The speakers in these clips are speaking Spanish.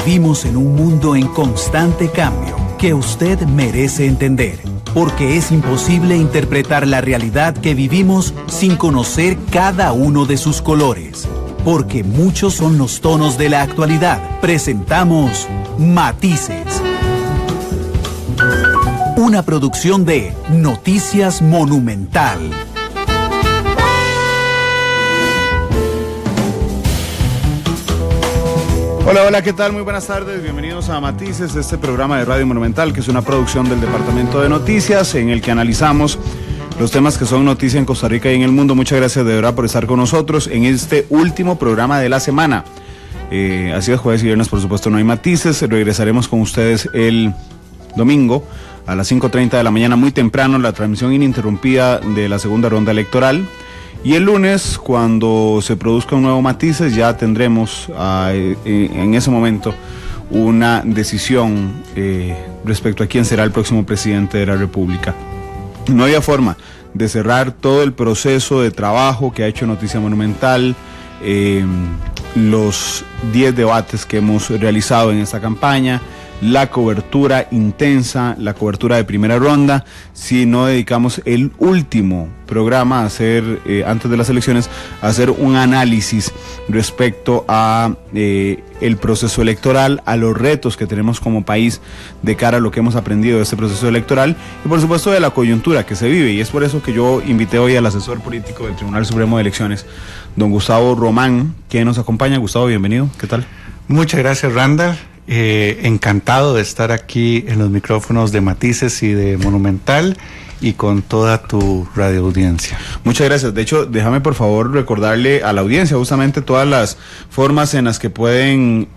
vivimos en un mundo en constante cambio que usted merece entender, porque es imposible interpretar la realidad que vivimos sin conocer cada uno de sus colores. Porque muchos son los tonos de la actualidad. Presentamos Matices. Una producción de Noticias Monumental. Hola, ¿qué tal? Muy buenas tardes, bienvenidos a Matices, este programa de Radio Monumental, que es una producción del Departamento de Noticias, en el que analizamos los temas que son noticia en Costa Rica y en el mundo. Muchas gracias de verdad por estar con nosotros en este último programa de la semana. Así es, jueves y viernes, por supuesto, no hay matices. Regresaremos con ustedes el domingo a las 5:30 de la mañana, muy temprano, la transmisión ininterrumpida de la segunda ronda electoral. Y el lunes, cuando se produzca un nuevo Matices, ya tendremos en ese momento una decisión respecto a quién será el próximo presidente de la República. No había forma de cerrar todo el proceso de trabajo que ha hecho Noticia Monumental, los 10 debates que hemos realizado en esta campaña, la cobertura intensa, la cobertura de primera ronda, si no dedicamos el último programa a hacer, antes de las elecciones, a hacer un análisis respecto a el proceso electoral, a los retos que tenemos como país de cara a lo que hemos aprendido de este proceso electoral y por supuesto de la coyuntura que se vive. Y es por eso que yo invité hoy al asesor político del Tribunal Supremo de Elecciones, don Gustavo Román, que nos acompaña. Gustavo, bienvenido. ¿Qué tal? Muchas gracias, Randall. Encantado de estar aquí en los micrófonos de Matices y de Monumental y con toda tu radioaudiencia. Muchas gracias. De hecho, déjame por favor recordarle a la audiencia justamente todas las formas en las que pueden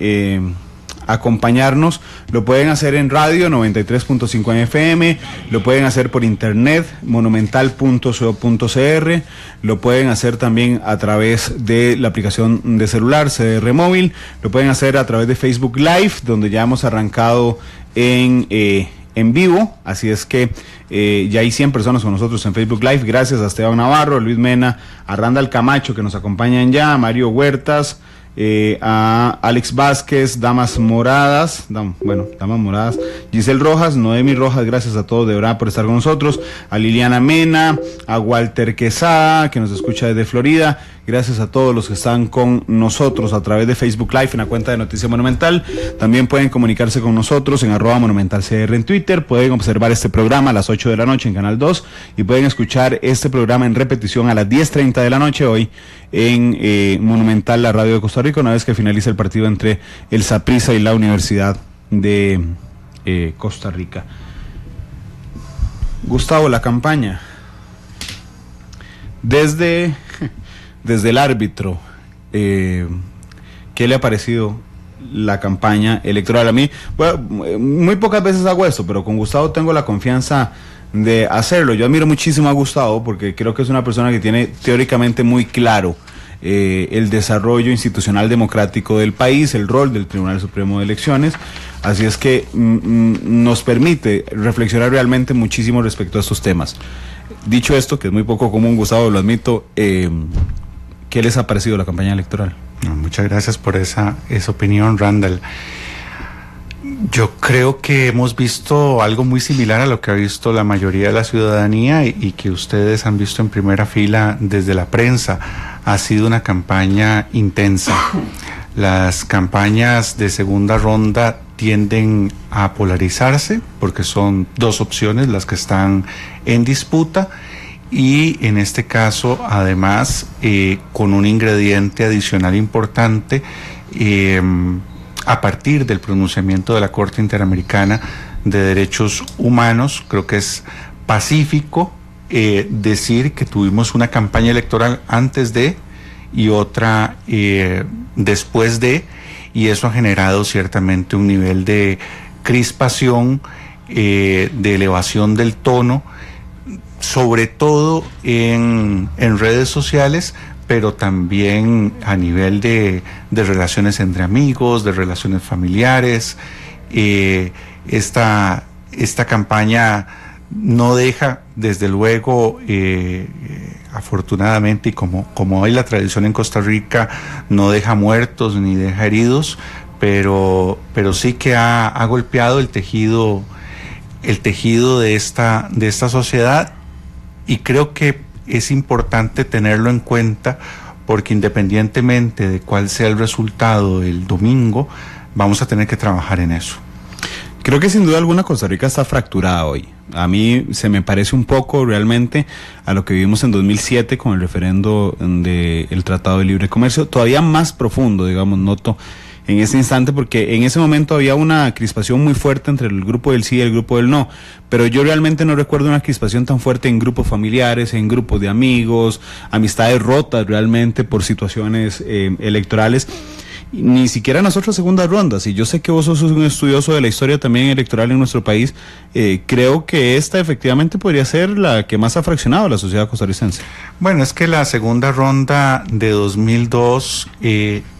acompañarnos. Lo pueden hacer en radio 93.5 FM, lo pueden hacer por internet monumental.co.cr, lo pueden hacer también a través de la aplicación de celular CDR Móvil, lo pueden hacer a través de Facebook Live, donde ya hemos arrancado en vivo, así es que ya hay 100 personas con nosotros en Facebook Live. Gracias a Esteban Navarro, a Luis Mena, a Randall Camacho que nos acompañan ya, a Mario Huertas, a Alex Vázquez, Damas Moradas, Giselle Rojas, Noemi Rojas, gracias a todos de verdad por estar con nosotros, a Liliana Mena, a Walter Quesada, que nos escucha desde Florida. Gracias a todos los que están con nosotros a través de Facebook Live en la cuenta de Noticia Monumental. También pueden comunicarse con nosotros en @monumentalcr en Twitter. Pueden observar este programa a las 8 de la noche en Canal 2 y pueden escuchar este programa en repetición a las 10:30 de la noche hoy en Monumental, la radio de Costa Rica, una vez que finalice el partido entre el Saprissa y la Universidad de Costa Rica. Gustavo, la campaña. Desde el árbitro, ¿qué le ha parecido la campaña electoral? A mí, bueno, muy pocas veces hago esto, pero con Gustavo tengo la confianza de hacerlo. Yo admiro muchísimo a Gustavo porque creo que es una persona que tiene teóricamente muy claro el desarrollo institucional democrático del país, el rol del Tribunal Supremo de Elecciones, así es que nos permite reflexionar realmente muchísimo respecto a estos temas. Dicho esto, que es muy poco común, Gustavo, lo admito, ¿qué les ha parecido la campaña electoral? Muchas gracias por esa opinión, Randall. Yo creo que hemos visto algo muy similar a lo que ha visto la mayoría de la ciudadanía y que ustedes han visto en primera fila desde la prensa. Ha sido una campaña intensa. Las campañas de segunda ronda tienden a polarizarse porque son dos opciones las que están en disputa. Y en este caso, además, con un ingrediente adicional importante, a partir del pronunciamiento de la Corte Interamericana de Derechos Humanos, creo que es pacífico decir que tuvimos una campaña electoral antes de y otra después de, y eso ha generado ciertamente un nivel de crispación, de elevación del tono, sobre todo en redes sociales, pero también a nivel de relaciones entre amigos, de relaciones familiares. Esta campaña no deja, desde luego, afortunadamente, y como hay la tradición en Costa Rica, no deja muertos ni deja heridos, pero sí que ha golpeado el tejido de esta sociedad, y creo que es importante tenerlo en cuenta, porque independientemente de cuál sea el resultado el domingo, vamos a tener que trabajar en eso. Creo que sin duda alguna Costa Rica está fracturada hoy. A mí se me parece un poco realmente a lo que vivimos en 2007 con el referendo del Tratado de Libre Comercio, todavía más profundo, digamos, noto en ese instante, porque en ese momento había una crispación muy fuerte entre el grupo del sí y el grupo del no, pero yo realmente no recuerdo una crispación tan fuerte en grupos familiares, en grupos de amigos, amistades rotas realmente por situaciones electorales. Ni siquiera en las otras segundas rondas, y yo sé que vos sos un estudioso de la historia también electoral en nuestro país, creo que esta efectivamente podría ser la que más ha fraccionado la sociedad costarricense. Bueno, es que la segunda ronda de 2002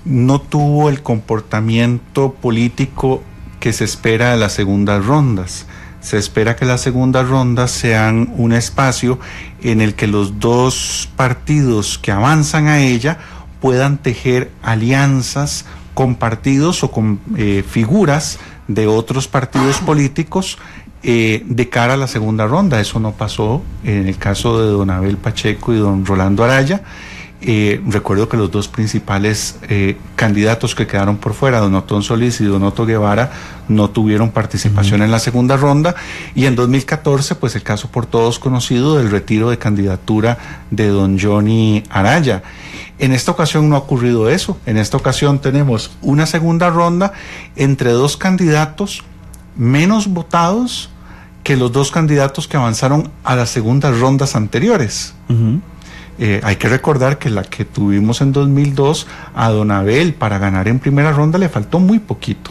no tuvo el comportamiento político que se espera de las segundas rondas. Se espera que las segundas rondas sean un espacio en el que los dos partidos que avanzan a ella puedan tejer alianzas con partidos o con figuras de otros partidos políticos de cara a la segunda ronda. Eso no pasó en el caso de don Abel Pacheco y don Rolando Araya. Recuerdo que los dos principales candidatos que quedaron por fuera, don Otón Solís y don Otto Guevara, no tuvieron participación en la segunda ronda, y en 2014 pues el caso por todos conocido del retiro de candidatura de don Johnny Araya. En esta ocasión no ha ocurrido eso. En esta ocasión tenemos una segunda ronda entre dos candidatos menos votados que los dos candidatos que avanzaron a las segundas rondas anteriores. Hay que recordar que la que tuvimos en 2002, a don Abel para ganar en primera ronda le faltó muy poquito,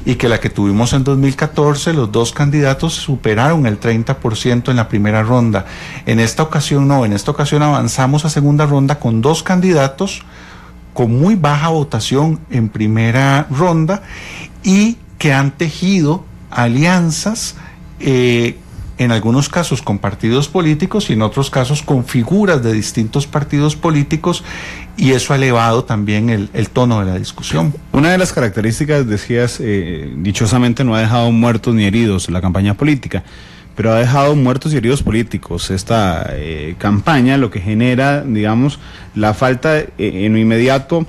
y que la que tuvimos en 2014, los dos candidatos superaron el 30% en la primera ronda. En esta ocasión no, en esta ocasión avanzamos a segunda ronda con dos candidatos con muy baja votación en primera ronda y que han tejido alianzas, en algunos casos con partidos políticos y en otros casos con figuras de distintos partidos políticos, y eso ha elevado también el tono de la discusión. Una de las características, decías, dichosamente no ha dejado muertos ni heridos la campaña política, pero ha dejado muertos y heridos políticos. Esta campaña lo que genera, digamos, la falta en lo inmediato,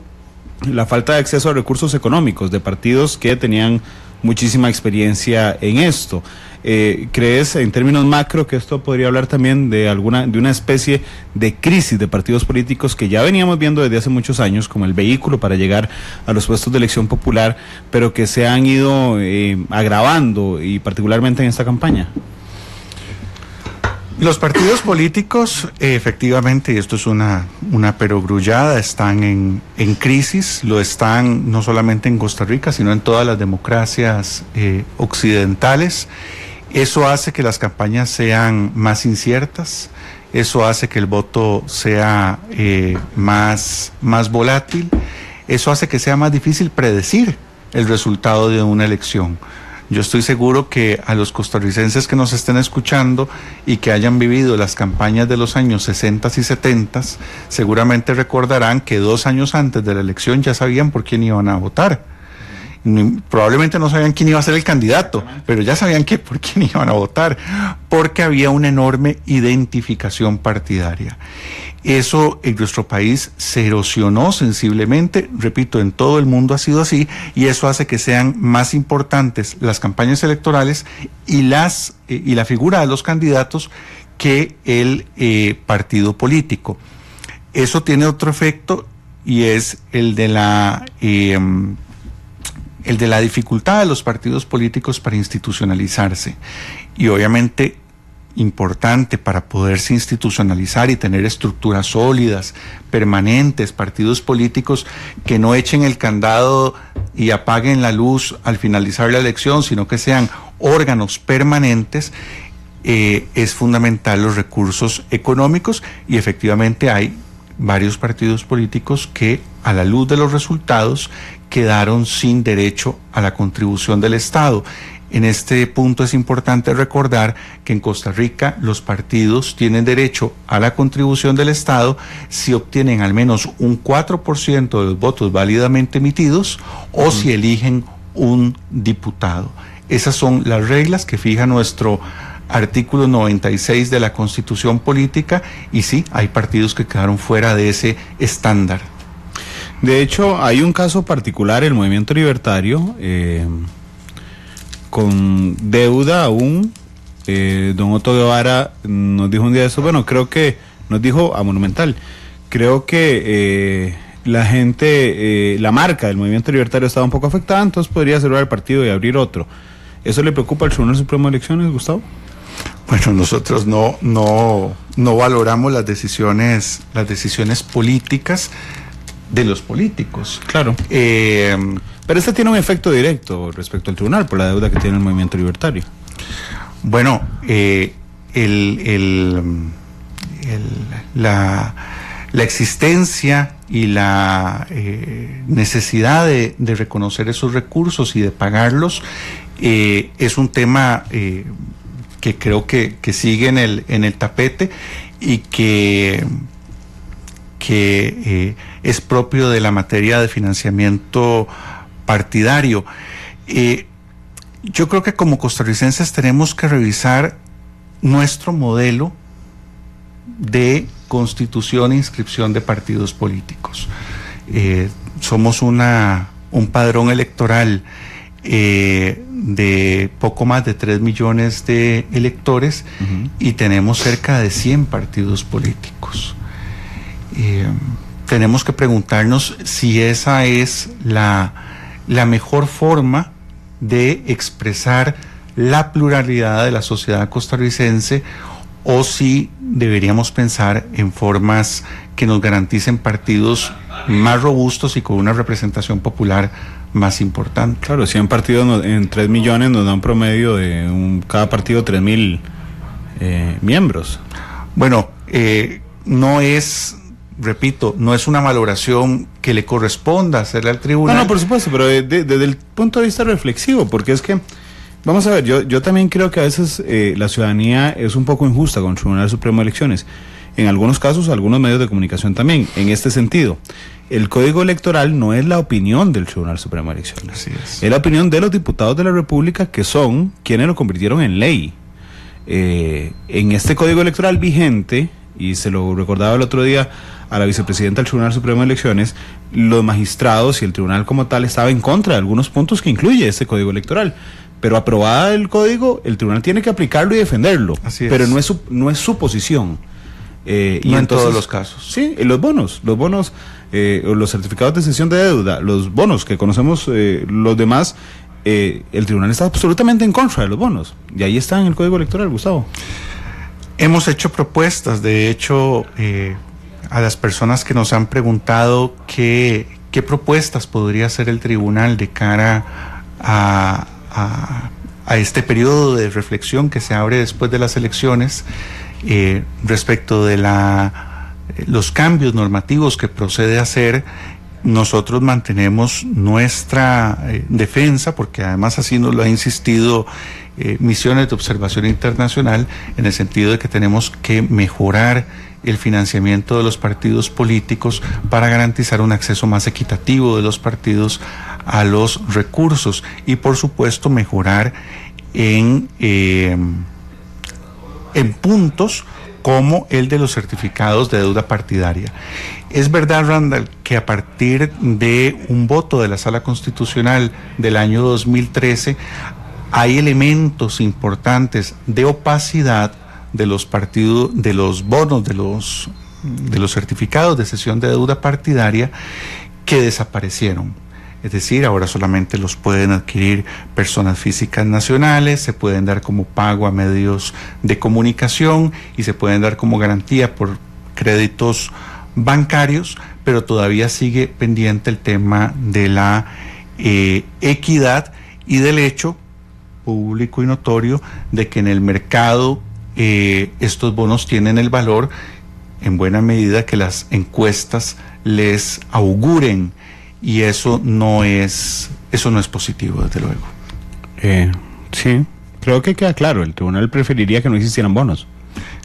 la falta de acceso a recursos económicos de partidos que tenían muchísima experiencia en esto. ¿Crees en términos macro que esto podría hablar también de una especie de crisis de partidos políticos que ya veníamos viendo desde hace muchos años como el vehículo para llegar a los puestos de elección popular, pero que se han ido agravando, y particularmente en esta campaña? Los partidos políticos, efectivamente, y esto es una perogrullada, están en crisis. Lo están no solamente en Costa Rica, sino en todas las democracias occidentales. Eso hace que las campañas sean más inciertas, eso hace que el voto sea más volátil, eso hace que sea más difícil predecir el resultado de una elección. Yo estoy seguro que a los costarricenses que nos estén escuchando y que hayan vivido las campañas de los años 60 y 70, seguramente recordarán que 2 años antes de la elección ya sabían por quién iban a votar. Probablemente no sabían quién iba a ser el candidato, pero ya sabían por quién iban a votar, porque había una enorme identificación partidaria. Eso en nuestro país se erosionó sensiblemente, repito, en todo el mundo ha sido así, y eso hace que sean más importantes las campañas electorales y la figura de los candidatos que el partido político. Eso tiene otro efecto, y es el de la dificultad de los partidos políticos para institucionalizarse, y obviamente importante para poderse institucionalizar y tener estructuras sólidas, permanentes, partidos políticos que no echen el candado y apaguen la luz al finalizar la elección, sino que sean órganos permanentes. Es fundamental los recursos económicos, y efectivamente hay varios partidos políticos que, a la luz de los resultados, quedaron sin derecho a la contribución del Estado. En este punto es importante recordar que en Costa Rica los partidos tienen derecho a la contribución del Estado si obtienen al menos un 4% de los votos válidamente emitidos o si eligen un diputado. Esas son las reglas que fija nuestro artículo 96 de la Constitución Política, y sí, hay partidos que quedaron fuera de ese estándar. De hecho, hay un caso particular, el Movimiento Libertario, con deuda aún. Don Otto Guevara nos dijo un día de eso, bueno, creo que nos dijo a Monumental, creo que la gente, la marca del Movimiento Libertario estaba un poco afectada, entonces podría cerrar el partido y abrir otro. ¿Eso le preocupa al Tribunal Supremo de Elecciones, Gustavo? Bueno, nosotros no valoramos las decisiones políticas de los políticos. Claro. Pero este tiene un efecto directo respecto al tribunal por la deuda que tiene el Movimiento Libertario. Bueno, la existencia y la necesidad de reconocer esos recursos y de pagarlos es un tema que creo que sigue en el tapete y que es propio de la materia de financiamiento partidario. Yo creo que como costarricenses tenemos que revisar nuestro modelo de constitución e inscripción de partidos políticos. Somos un padrón electoral de poco más de 3 millones de electores, y tenemos cerca de 100 partidos políticos. Tenemos que preguntarnos si esa es la mejor forma de expresar la pluralidad de la sociedad costarricense, o si deberíamos pensar en formas que nos garanticen partidos más robustos y con una representación popular más importante. Claro, 100 partidos en 3 millones nos da un promedio de cada partido 3,000 miembros. Bueno, no es, repito, no es una valoración que le corresponda hacerle al tribunal. No, por supuesto, pero desde el punto de vista reflexivo, porque es que, vamos a ver, yo también creo que a veces la ciudadanía es un poco injusta con el Tribunal Supremo de Elecciones. En algunos casos, algunos medios de comunicación también, en este sentido. El Código Electoral no es la opinión del Tribunal Supremo de Elecciones. Así es. Es la opinión de los diputados de la República, que son quienes lo convirtieron en ley. En este Código Electoral vigente, y se lo recordaba el otro día a la vicepresidenta del Tribunal Supremo de Elecciones, los magistrados y el tribunal como tal estaba en contra de algunos puntos que incluye este Código Electoral. Pero aprobada el código, el tribunal tiene que aplicarlo y defenderlo. Así es. Pero no es su posición. No y en todos los casos. Sí, los bonos, o los certificados de cesión de deuda, los bonos que conocemos los demás, el tribunal está absolutamente en contra de los bonos. Y ahí está en el Código Electoral, Gustavo. Hemos hecho propuestas, de hecho, a las personas que nos han preguntado qué propuestas podría hacer el tribunal de cara a este periodo de reflexión que se abre después de las elecciones, respecto de los cambios normativos que procede a hacer. Nosotros mantenemos nuestra defensa, porque además así nos lo ha insistido Misiones de Observación Internacional, en el sentido de que tenemos que mejorar el financiamiento de los partidos políticos para garantizar un acceso más equitativo de los partidos a los recursos, y por supuesto mejorar en puntos como el de los certificados de deuda partidaria. Es verdad, Randall, que a partir de un voto de la Sala Constitucional del año 2013 hay elementos importantes de opacidad de los partidos, de los bonos, de los certificados de cesión de deuda partidaria, que desaparecieron. Es decir, ahora solamente los pueden adquirir personas físicas nacionales, se pueden dar como pago a medios de comunicación y se pueden dar como garantía por créditos bancarios, pero todavía sigue pendiente el tema de la equidad y del hecho público y notorio de que en el mercado estos bonos tienen el valor en buena medida que las encuestas les auguren. Y eso no es positivo, desde luego. Sí, creo que queda claro, el tribunal preferiría que no existieran bonos.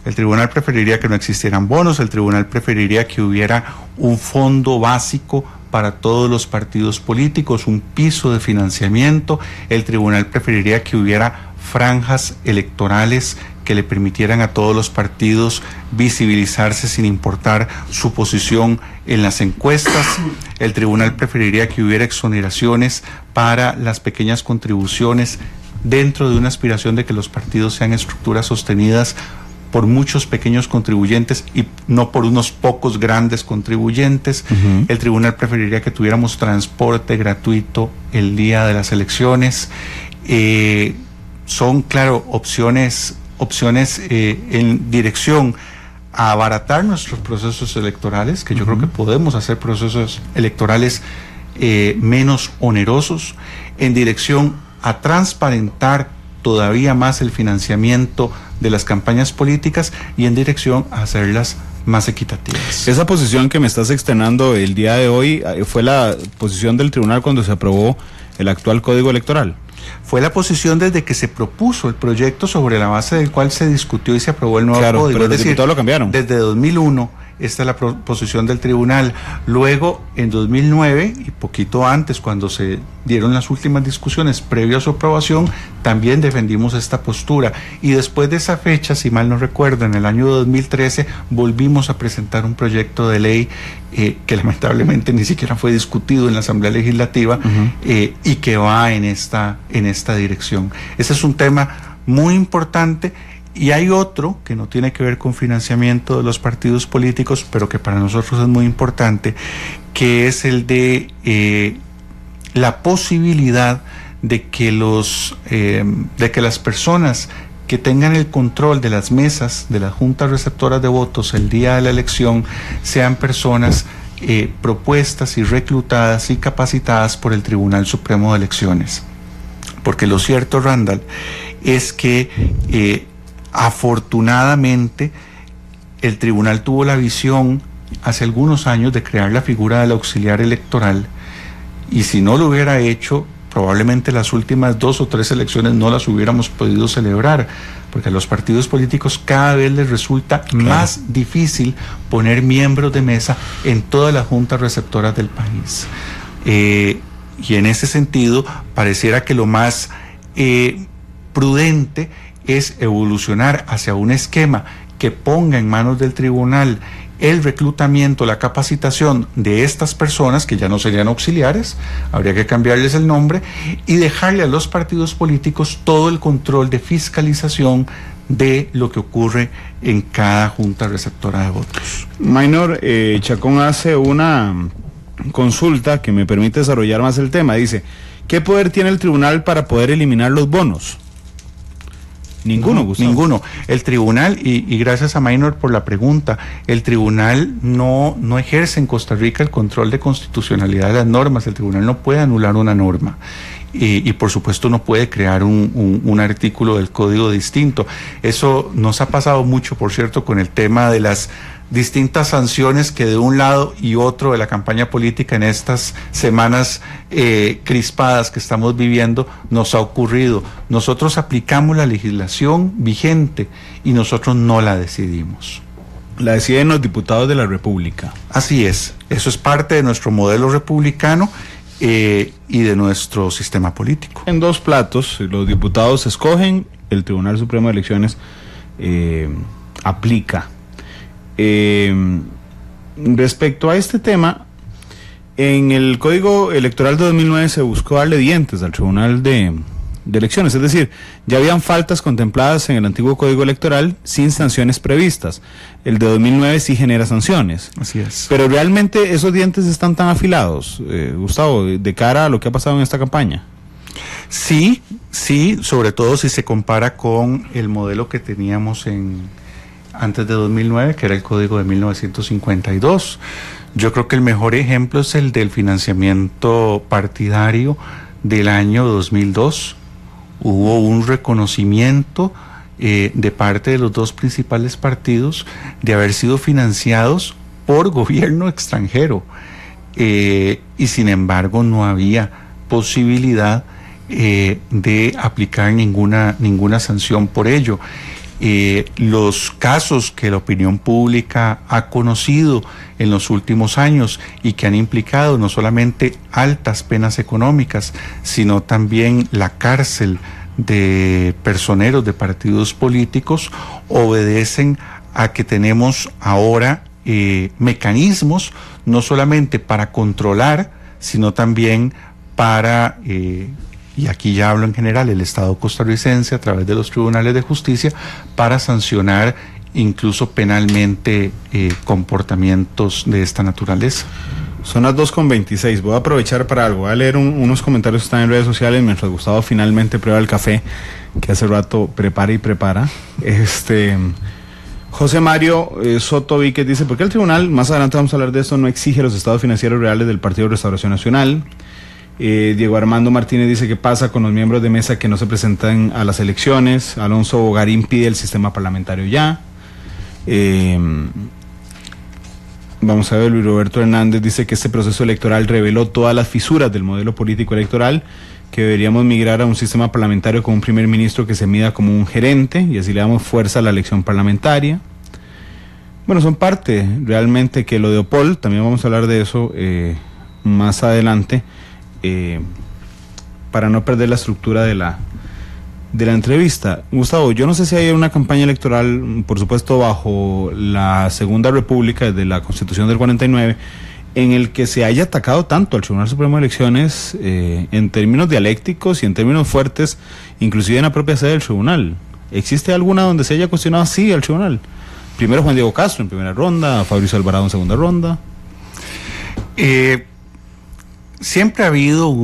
El tribunal preferiría que no existieran bonos, el tribunal preferiría que hubiera un fondo básico para todos los partidos políticos, un piso de financiamiento, el tribunal preferiría que hubiera franjas electorales que le permitieran a todos los partidos visibilizarse sin importar su posición en las encuestas. El tribunal preferiría que hubiera exoneraciones para las pequeñas contribuciones dentro de una aspiración de que los partidos sean estructuras sostenidas por muchos pequeños contribuyentes y no por unos pocos grandes contribuyentes. El tribunal preferiría que tuviéramos transporte gratuito el día de las elecciones. Son, claro, opciones en dirección a abaratar nuestros procesos electorales, que yo creo que podemos hacer procesos electorales menos onerosos, en dirección a transparentar todavía más el financiamiento de las campañas políticas y en dirección a hacerlas más equitativas. Esa posición que me estás externando el día de hoy fue la posición del tribunal cuando se aprobó el actual Código Electoral. Fue la posición desde que se propuso el proyecto sobre la base del cual se discutió y se aprobó el nuevo código. Pero los diputados lo cambiaron. Desde 2001 esta es la posición del tribunal. Luego, en 2009 y poquito antes, cuando se dieron las últimas discusiones previo a su aprobación, también defendimos esta postura. Y después de esa fecha, si mal no recuerdo, en el año 2013, volvimos a presentar un proyecto de ley que lamentablemente ni siquiera fue discutido en la Asamblea Legislativa y que va en esta dirección. Ese es un tema muy importante. Y hay otro que no tiene que ver con financiamiento de los partidos políticos, pero que para nosotros es muy importante, que es el de la posibilidad de que las personas que tengan el control de las mesas de las juntas receptoras de votos el día de la elección sean personas propuestas y reclutadas y capacitadas por el Tribunal Supremo de Elecciones. Porque lo cierto, Randall, es que afortunadamente el tribunal tuvo la visión hace algunos años de crear la figura del auxiliar electoral, y si no lo hubiera hecho, probablemente las últimas 2 o 3 elecciones no las hubiéramos podido celebrar, porque a los partidos políticos cada vez les resulta más difícil poner miembros de mesa en todas las juntas receptoras del país. Y en ese sentido, pareciera que lo más prudente es evolucionar hacia un esquema que ponga en manos del tribunal el reclutamiento, la capacitación de estas personas, que ya no serían auxiliares, habría que cambiarles el nombre, y dejarle a los partidos políticos todo el control de fiscalización de lo que ocurre en cada junta receptora de votos. Maynor, Chacón hace una consulta que me permite desarrollar más el tema. Dice, ¿qué poder tiene el tribunal para poder eliminar los bonos? Ninguno, Gustavo. Ninguno. El tribunal, y gracias a Maynor por la pregunta, el tribunal no ejerce en Costa Rica el control de constitucionalidad de las normas. El tribunal no puede anular una norma. Y por supuesto no puede crear un artículo del código distinto. Eso nos ha pasado mucho, por cierto, con el tema de las distintas sanciones que de un lado y otro de la campaña política en estas semanas crispadas que estamos viviendo nos ha ocurrido. Nosotros aplicamos la legislación vigente y nosotros no la decidimos. La deciden los diputados de la República. Así es, eso es parte de nuestro modelo republicano y de nuestro sistema político. En 2 platos, los diputados escogen, el Tribunal Supremo de Elecciones aplica. Respecto a este tema, en el Código Electoral de 2009 se buscó darle dientes al Tribunal de Elecciones, es decir, ya habían faltas contempladas en el antiguo Código Electoral sin sanciones previstas. El de 2009 sí genera sanciones. Así es. Pero realmente esos dientes están tan afilados, Gustavo, de cara a lo que ha pasado en esta campaña. Sí, sobre todo si se compara con el modelo que teníamos antes de 2009, que era el Código de 1952. Yo creo que el mejor ejemplo es el del financiamiento partidario del año 2002. Hubo un reconocimiento de parte de los 2 principales partidos de haber sido financiados por gobierno extranjero, y sin embargo no había posibilidad de aplicar ninguna sanción por ello. Los casos que la opinión pública ha conocido en los últimos años y que han implicado no solamente altas penas económicas, sino también la cárcel de personeros de partidos políticos, obedecen a que tenemos ahora mecanismos no solamente para controlar, sino también para, y aquí ya hablo en general, el Estado costarricense a través de los tribunales de justicia, para sancionar incluso penalmente comportamientos de esta naturaleza. Son las 2:26, voy a aprovechar para algo, voy a leer unos comentarios que están en redes sociales mientras Gustavo finalmente prueba el café, que hace rato prepara. José Mario Soto Víquez dice, ¿por qué el tribunal, más adelante vamos a hablar de esto, no exige los estados financieros reales del Partido Restauración Nacional? Diego Armando Martínez dice, ¿qué pasa con los miembros de mesa que no se presentan a las elecciones? Alonso Bogarín pide el sistema parlamentario ya. Vamos a ver, Luis Roberto Hernández dice que este proceso electoral reveló todas las fisuras del modelo político electoral, que deberíamos migrar a un sistema parlamentario con un primer ministro que se mida como un gerente y así le damos fuerza a la elección parlamentaria. Bueno, son parte realmente que lo de Opol, también vamos a hablar de eso más adelante, para no perder la estructura de la entrevista. Gustavo, yo no sé si hay una campaña electoral, por supuesto bajo la Segunda República, desde la Constitución del 49, en el que se haya atacado tanto al Tribunal Supremo de Elecciones en términos dialécticos y en términos fuertes, inclusive en la propia sede del tribunal. ¿Existe alguna donde se haya cuestionado así al tribunal? Primero Juan Diego Castro en primera ronda, Fabricio Alvarado en segunda ronda. Siempre ha habido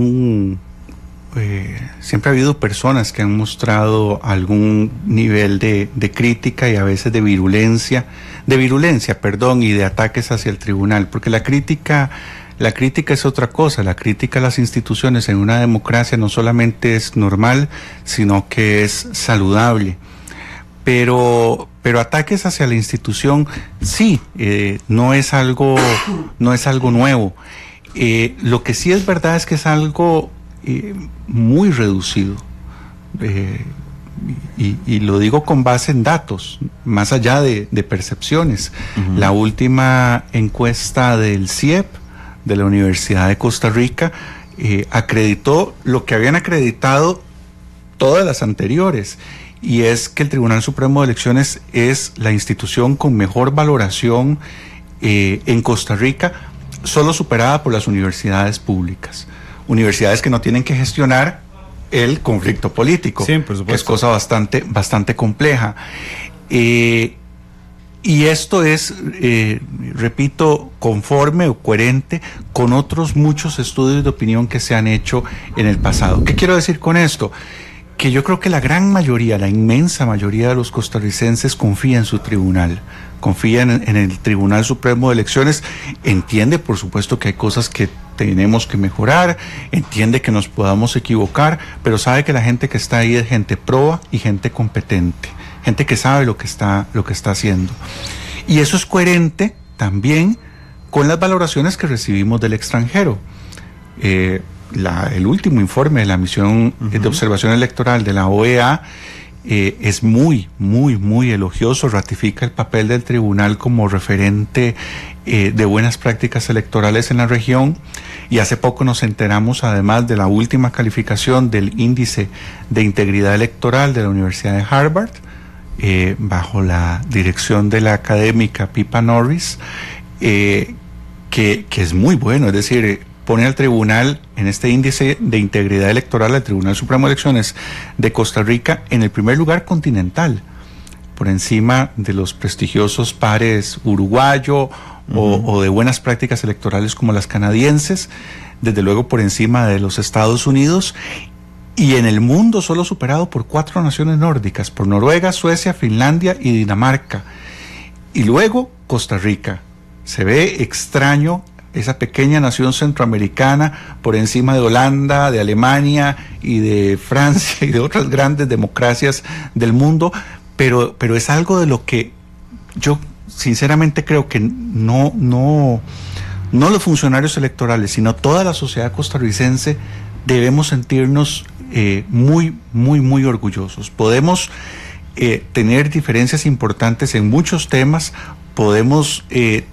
personas que han mostrado algún nivel de crítica y a veces de virulencia, y de ataques hacia el tribunal, porque la crítica es otra cosa. La crítica a las instituciones en una democracia no solamente es normal, sino que es saludable. Pero ataques hacia la institución sí, no es algo nuevo. Lo que sí es verdad es que es algo muy reducido, y lo digo con base en datos, más allá de percepciones. Uh-huh. La última encuesta del CIEP, de la Universidad de Costa Rica, acreditó lo que habían acreditado todas las anteriores, y es que el Tribunal Supremo de Elecciones es la institución con mejor valoración en Costa Rica, solo superada por las universidades públicas. Universidades que no tienen que gestionar el conflicto político, sí, por supuesto, que es cosa bastante compleja. Y esto es, repito, conforme o coherente con otros muchos estudios de opinión que se han hecho en el pasado. ¿Qué quiero decir con esto? Que yo creo que la gran mayoría, la inmensa mayoría de los costarricenses confía en su tribunal, confía en el Tribunal Supremo de Elecciones, entiende por supuesto que hay cosas que tenemos que mejorar, entiende que nos podamos equivocar, pero sabe que la gente que está ahí es gente proba y gente competente, gente que sabe lo que está haciendo. Y eso es coherente también con las valoraciones que recibimos del extranjero. El último informe de la misión de observación electoral de la OEA es muy elogioso, ratifica el papel del tribunal como referente de buenas prácticas electorales en la región, y hace poco nos enteramos además de la última calificación del índice de integridad electoral de la Universidad de Harvard, bajo la dirección de la académica Pippa Norris, que es muy bueno, es decir, pone al tribunal en este índice de integridad electoral, al Tribunal Supremo de Elecciones de Costa Rica, en el primer lugar continental, por encima de los prestigiosos pares uruguayo o de buenas prácticas electorales como las canadienses, desde luego por encima de los Estados Unidos, y en el mundo solo superado por 4 naciones nórdicas, por Noruega, Suecia, Finlandia y Dinamarca. Y luego Costa Rica. Se ve extraño esa pequeña nación centroamericana por encima de Holanda, de Alemania y de Francia y de otras grandes democracias del mundo, pero es algo de lo que yo sinceramente creo que no los funcionarios electorales, sino toda la sociedad costarricense debemos sentirnos muy, muy, muy orgullosos. Podemos tener diferencias importantes en muchos temas, podemos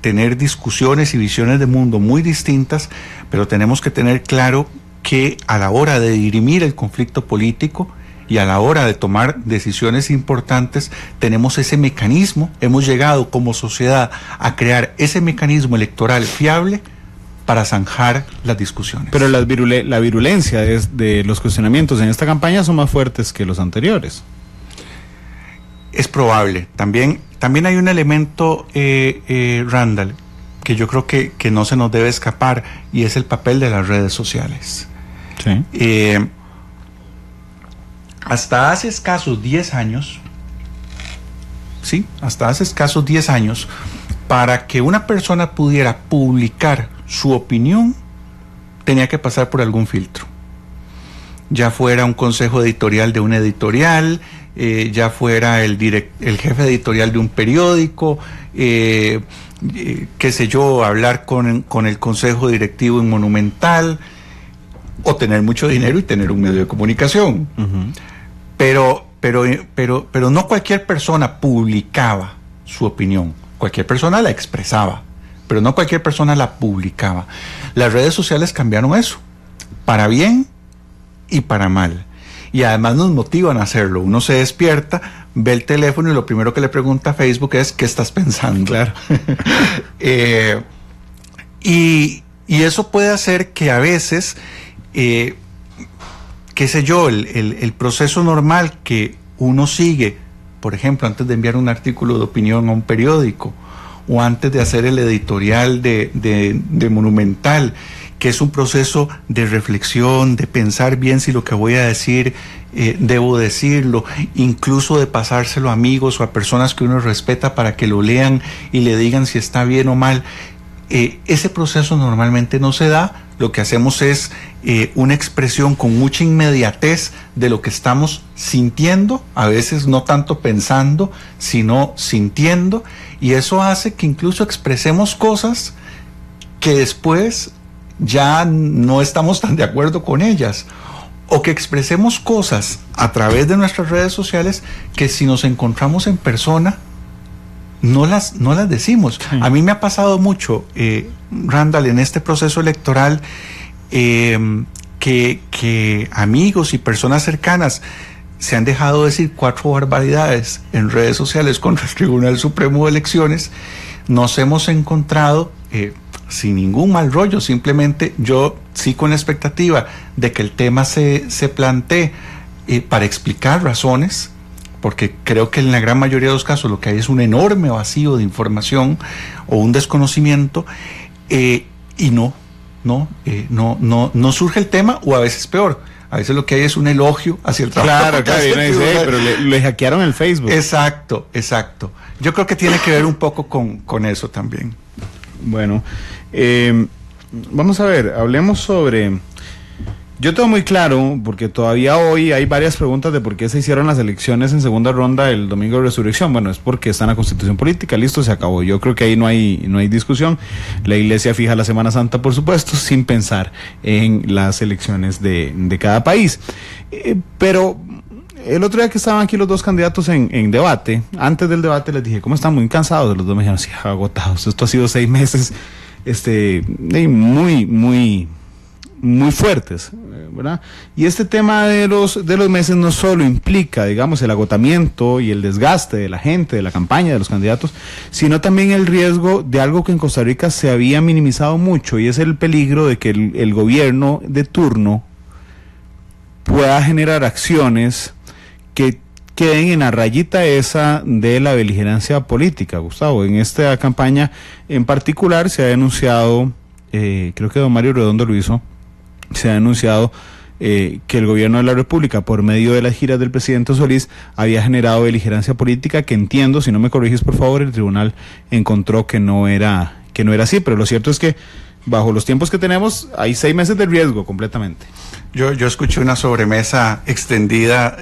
tener discusiones y visiones de mundo muy distintas, pero tenemos que tener claro que a la hora de dirimir el conflicto político y a la hora de tomar decisiones importantes, tenemos ese mecanismo, hemos llegado como sociedad a crear ese mecanismo electoral fiable para zanjar las discusiones. Pero la virulencia de los cuestionamientos en esta campaña son más fuertes que los anteriores. Es probable. También hay un elemento, Randall, que yo creo que no se nos debe escapar, y es el papel de las redes sociales. Sí. Hasta hace escasos 10 años, sí, hasta hace escasos 10 años, para que una persona pudiera publicar su opinión, tenía que pasar por algún filtro. Ya fuera un consejo editorial de una editorial, ya fuera el jefe editorial de un periódico, qué sé yo, hablar con el consejo directivo en Monumental, o tener mucho dinero y tener un medio de comunicación. Uh-huh. Pero no cualquier persona publicaba su opinión. Cualquier persona la expresaba, pero no cualquier persona la publicaba. Las redes sociales cambiaron eso, para bien y para mal. Y además nos motivan a hacerlo. Uno se despierta, ve el teléfono y lo primero que le pregunta a Facebook es ¿qué estás pensando? Claro. Y eso puede hacer que a veces, qué sé yo, el proceso normal que uno sigue, por ejemplo, antes de enviar un artículo de opinión a un periódico, o antes de hacer el editorial de Monumental, que es un proceso de reflexión, de pensar bien si lo que voy a decir debo decirlo, incluso de pasárselo a amigos o a personas que uno respeta para que lo lean y le digan si está bien o mal. Ese proceso normalmente no se da. Lo que hacemos es una expresión con mucha inmediatez de lo que estamos sintiendo, a veces no tanto pensando, sino sintiendo, y eso hace que incluso expresemos cosas que después ya no estamos tan de acuerdo con ellas, o que expresemos cosas a través de nuestras redes sociales que si nos encontramos en persona no las decimos. Sí. A mí me ha pasado mucho, Randall, en este proceso electoral, que amigos y personas cercanas se han dejado decir 4 barbaridades en redes sociales contra el Tribunal Supremo de Elecciones. Nos hemos encontrado sin ningún mal rollo, simplemente yo sí con la expectativa de que el tema se plantee para explicar razones, porque creo que en la gran mayoría de los casos lo que hay es un enorme vacío de información o un desconocimiento, y no surge el tema, o a veces peor, a veces lo que hay es un elogio hacia el trabajo. Claro, pero le hackearon el Facebook. Exacto. Yo creo que tiene que ver un poco con eso también. Bueno, vamos a ver, hablemos sobre... Yo tengo muy claro, porque todavía hoy hay varias preguntas de por qué se hicieron las elecciones en segunda ronda el domingo de resurrección. Bueno, es porque está en la Constitución Política, listo, se acabó. Yo creo que ahí no hay discusión. La Iglesia fija la Semana Santa, por supuesto, sin pensar en las elecciones de cada país. Pero el otro día que estaban aquí los dos candidatos en debate, antes del debate les dije, ¿cómo están? Muy cansados. Los dos me dijeron, sí, agotados. Esto ha sido 6 meses muy fuertes, ¿verdad? Y este tema de los meses no solo implica, digamos, el agotamiento y el desgaste de la gente, de la campaña, de los candidatos, sino también el riesgo de algo que en Costa Rica se había minimizado mucho, y es el peligro de que el gobierno de turno pueda generar acciones que queden en la rayita esa de la beligerancia política, Gustavo. En esta campaña en particular se ha denunciado, creo que don Mario Redondo lo hizo, se ha anunciado que el gobierno de la República, por medio de las giras del presidente Solís, había generado beligerancia política, que entiendo, si no me corriges por favor, el tribunal encontró que no era así, pero lo cierto es que bajo los tiempos que tenemos hay 6 meses de riesgo completamente. Yo escuché una sobremesa extendida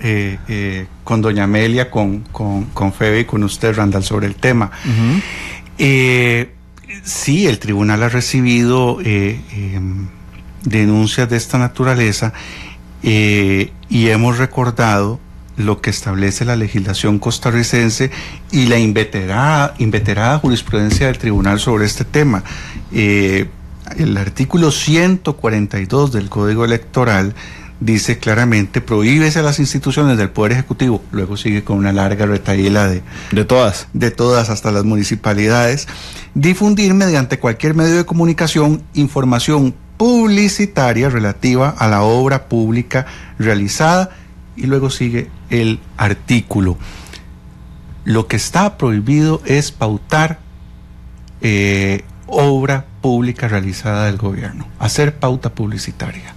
con doña Amelia, con Febe y con usted, Randall, sobre el tema. Uh-huh. Sí, el tribunal ha recibido denuncias de esta naturaleza, y hemos recordado lo que establece la legislación costarricense y la inveterada jurisprudencia del tribunal sobre este tema. El artículo 142 del Código Electoral dice claramente: prohíbese a las instituciones del Poder Ejecutivo, luego sigue con una larga retahíla de todas hasta las municipalidades, difundir mediante cualquier medio de comunicación información publicitaria relativa a la obra pública realizada, y luego sigue el artículo. Lo que está prohibido es pautar obra pública realizada del gobierno, hacer pauta publicitaria.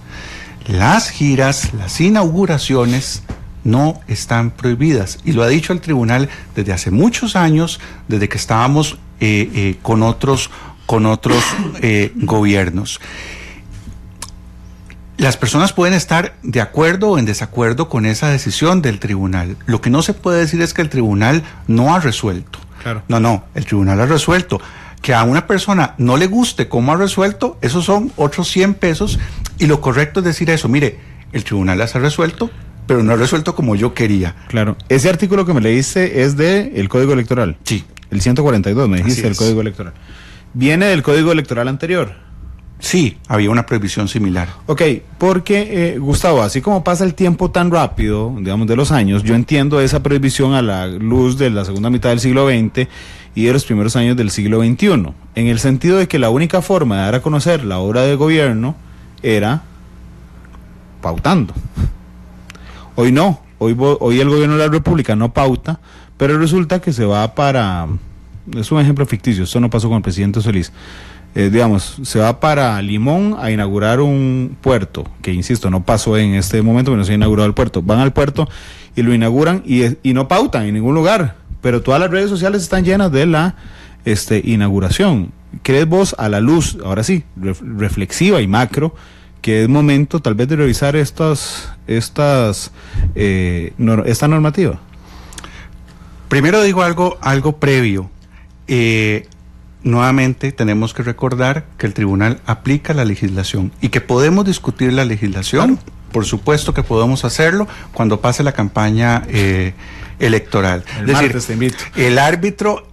Las giras, las inauguraciones no están prohibidas, y lo ha dicho el tribunal desde hace muchos años, desde que estábamos con otros gobiernos. Las personas pueden estar de acuerdo o en desacuerdo con esa decisión del tribunal. Lo que no se puede decir es que el tribunal no ha resuelto. Claro. No, el tribunal ha resuelto. Que a una persona no le guste cómo ha resuelto, esos son otros 100 pesos, y lo correcto es decir eso: mire, el tribunal las ha resuelto, pero no ha resuelto como yo quería. Claro. Ese artículo que me leíste es del Código Electoral. Sí. El 142, me dijiste, el Código Electoral. ¿Viene del Código Electoral anterior? Sí, había una prohibición similar. Ok, porque, Gustavo, así como pasa el tiempo tan rápido, digamos, de los años, yo entiendo esa prohibición a la luz de la segunda mitad del siglo XX y de los primeros años del siglo XXI, en el sentido de que la única forma de dar a conocer la obra de gobierno era pautando. Hoy no, hoy el gobierno de la República no pauta, pero resulta que se va para... Es un ejemplo ficticio, esto no pasó con el presidente Solís. Se va para Limón a inaugurar un puerto, que insisto, no pasó en este momento, pero no se ha inaugurado el puerto. Van al puerto y lo inauguran y no pautan en ningún lugar, pero todas las redes sociales están llenas de la inauguración. ¿Crees vos, a la luz, ahora sí, reflexiva y macro, que es momento tal vez de revisar esta normativa? Primero digo algo previo. Nuevamente tenemos que recordar que el tribunal aplica la legislación y que podemos discutir la legislación. Claro. Por supuesto que podemos hacerlo cuando pase la campaña electoral. El árbitro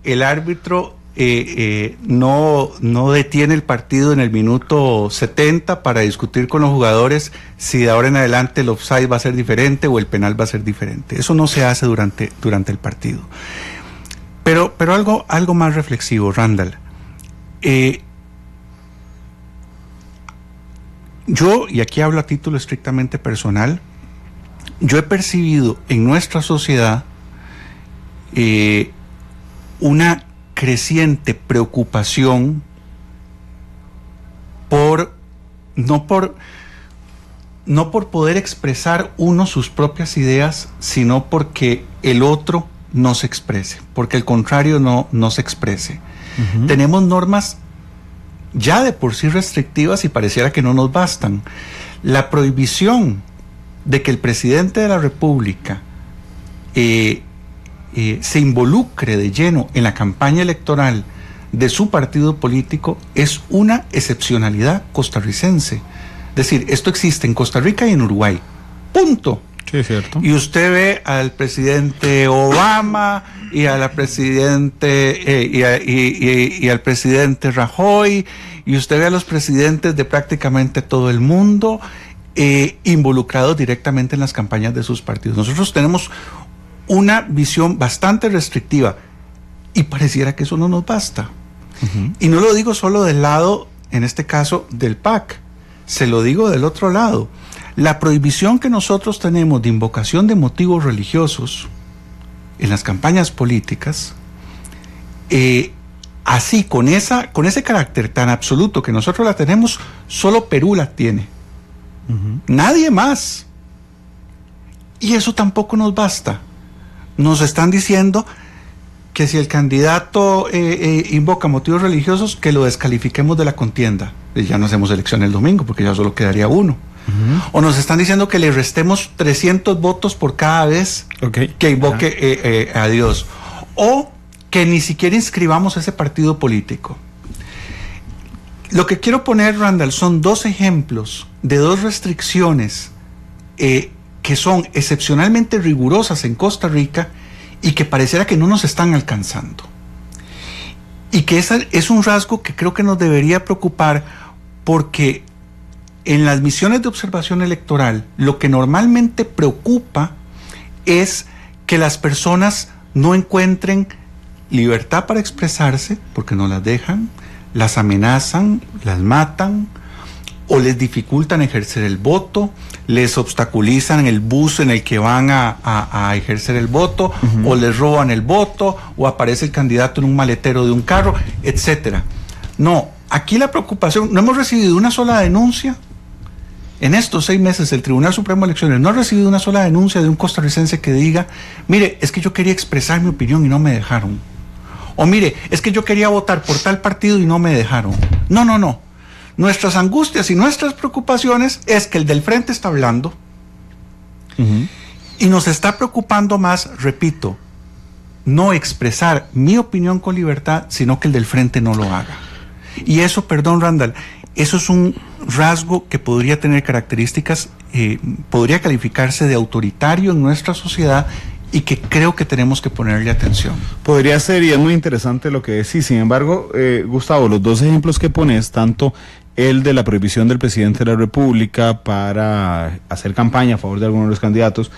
no detiene el partido en el minuto 70 para discutir con los jugadores si de ahora en adelante el offside va a ser diferente o el penal va a ser diferente. Eso no se hace durante el partido. Pero algo más reflexivo, Randall. Yo, y aquí hablo a título estrictamente personal, yo he percibido en nuestra sociedad una creciente preocupación no por poder expresar uno sus propias ideas, sino porque el otro no se exprese, porque el contrario no se exprese. Uh-huh. Tenemos normas ya de por sí restrictivas y pareciera que no nos bastan. La prohibición de que el presidente de la República se involucre de lleno en la campaña electoral de su partido político es una excepcionalidad costarricense. Es decir, esto existe en Costa Rica y en Uruguay. Punto. Sí, es cierto. Y usted ve al presidente Obama y a la presidente y al presidente Rajoy, y usted ve a los presidentes de prácticamente todo el mundo involucrados directamente en las campañas de sus partidos. Nosotros tenemos una visión bastante restrictiva y pareciera que eso no nos basta. Uh-huh. Y no lo digo solo del lado, en este caso, del PAC, se lo digo del otro lado. La prohibición que nosotros tenemos de invocación de motivos religiosos en las campañas políticas, así con ese carácter tan absoluto que nosotros la tenemos, solo Perú la tiene. Uh-huh. Nadie más. Y eso tampoco nos basta. Nos están diciendo que si el candidato invoca motivos religiosos, que lo descalifiquemos de la contienda. Y ya no hacemos elección el domingo, porque ya solo quedaría uno. Uh-huh. O nos están diciendo que le restemos 300 votos por cada vez que invoque a Dios. O que ni siquiera inscribamos ese partido político. Lo que quiero poner, Randall, son dos ejemplos de dos restricciones que son excepcionalmente rigurosas en Costa Rica y que pareciera que no nos están alcanzando. Y que ese es un rasgo que creo que nos debería preocupar, porque en las misiones de observación electoral lo que normalmente preocupa es que las personas no encuentren libertad para expresarse, porque no las dejan, las amenazan, las matan, o les dificultan ejercer el voto, les obstaculizan el bus en el que van a ejercer el voto, o les roban el voto, o aparece el candidato en un maletero de un carro, etcétera. No, aquí la preocupación, no hemos recibido una sola denuncia. En estos 6 meses el Tribunal Supremo de Elecciones no ha recibido una sola denuncia de un costarricense que diga: mire, es que yo quería expresar mi opinión y no me dejaron. O mire, es que yo quería votar por tal partido y no me dejaron. No. Nuestras angustias y nuestras preocupaciones es que el del frente está hablando, y nos está preocupando más, repito, no expresar mi opinión con libertad, sino que el del frente no lo haga. Y eso, perdón Randall, eso es un rasgo que podría tener características, podría calificarse de autoritario en nuestra sociedad, y que creo que tenemos que ponerle atención. Podría ser, y es muy interesante lo que decís. Sin embargo, Gustavo, los dos ejemplos que pones, tanto el de la prohibición del presidente de la República para hacer campaña a favor de algunos de los candidatos,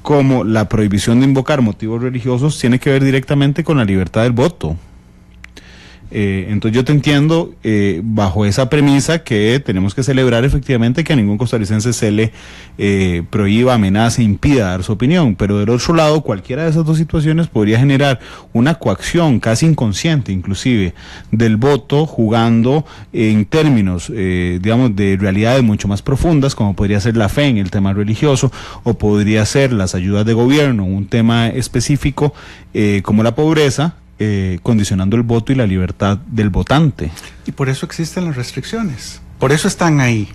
como la prohibición de invocar motivos religiosos, tiene que ver directamente con la libertad del voto. Entonces yo te entiendo bajo esa premisa que tenemos que celebrar efectivamente que a ningún costarricense se le prohíba, amenace, impida dar su opinión, pero del otro lado cualquiera de esas dos situaciones podría generar una coacción casi inconsciente inclusive del voto, jugando en términos digamos de realidades mucho más profundas, como podría ser la fe en el tema religioso, o podría ser las ayudas de gobierno, un tema específico como la pobreza, condicionando el voto y la libertad del votante. Y por eso existen las restricciones, por eso están ahí.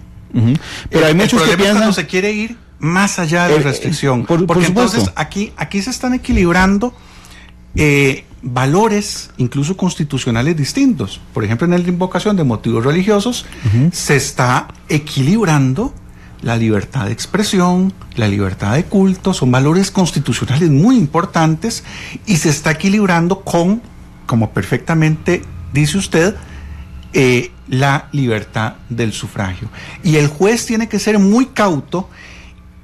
Pero hay muchos que piensan cuando se quiere ir más allá de la restricción, porque entonces aquí se están equilibrando valores incluso constitucionales distintos. Por ejemplo, en la invocación de motivos religiosos se está equilibrando la libertad de expresión, la libertad de culto, son valores constitucionales muy importantes, y se está equilibrando con, como perfectamente dice usted, la libertad del sufragio. Y el juez tiene que ser muy cauto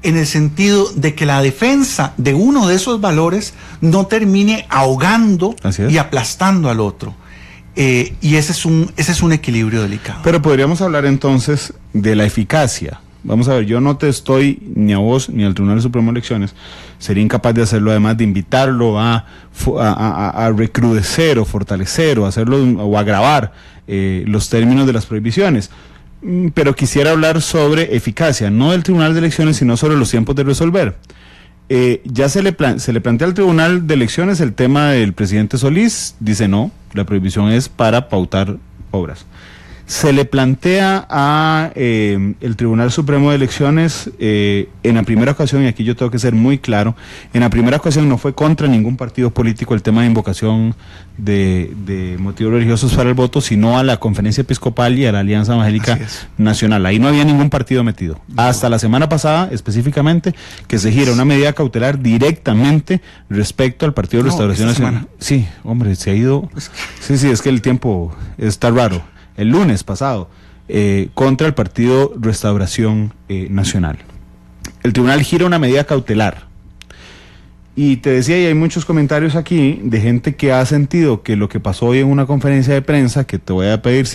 en el sentido de que la defensa de uno de esos valores no termine ahogando y aplastando al otro. Y ese es un equilibrio delicado. Pero podríamos hablar entonces de la eficacia. Vamos a ver, yo no te estoy, ni a vos, ni al Tribunal Supremo de Elecciones, sería incapaz de hacerlo, además de invitarlo a recrudecer o fortalecer o hacerlo o agravar los términos de las prohibiciones. Pero quisiera hablar sobre eficacia, no del Tribunal de Elecciones, sino sobre los tiempos de resolver. Ya se le plantea al Tribunal de Elecciones el tema del presidente Solís, dice no, la prohibición es para pautar obras. Se le plantea a el Tribunal Supremo de Elecciones en la primera ocasión, y aquí yo tengo que ser muy claro, en la primera ocasión no fue contra ningún partido político el tema de invocación de motivos religiosos para el voto, sino a la Conferencia Episcopal y a la Alianza Evangélica Nacional. Ahí no había ningún partido metido. Hasta la semana pasada, específicamente, que se gira una medida cautelar directamente respecto al Partido de Restauración Nacional. Sí, hombre, se ha ido. Sí, es que el tiempo está raro. El lunes pasado, contra el Partido Restauración Nacional. El tribunal gira una medida cautelar. Y te decía, y hay muchos comentarios aquí de gente que ha sentido que lo que pasó hoy en una conferencia de prensa, que te voy a pedir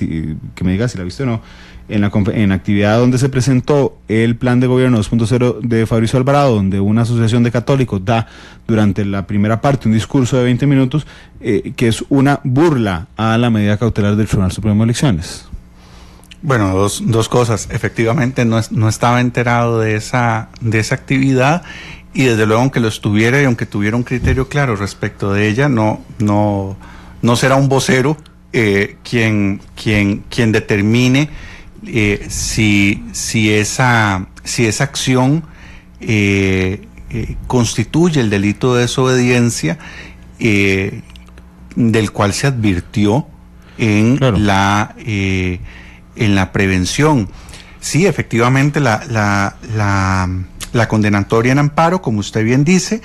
que me digas si la viste o no, en la actividad donde se presentó el plan de gobierno 2.0 de Fabricio Alvarado, donde una asociación de católicos da durante la primera parte un discurso de 20 minutos, que es una burla a la medida cautelar del Tribunal Supremo de Elecciones. Bueno, dos cosas. Efectivamente no estaba enterado de esa actividad, y desde luego, aunque lo estuviera y aunque tuviera un criterio claro respecto de ella, no será un vocero quien determine si esa acción constituye el delito de desobediencia del cual se advirtió en la la condenatoria en amparo, como usted bien dice.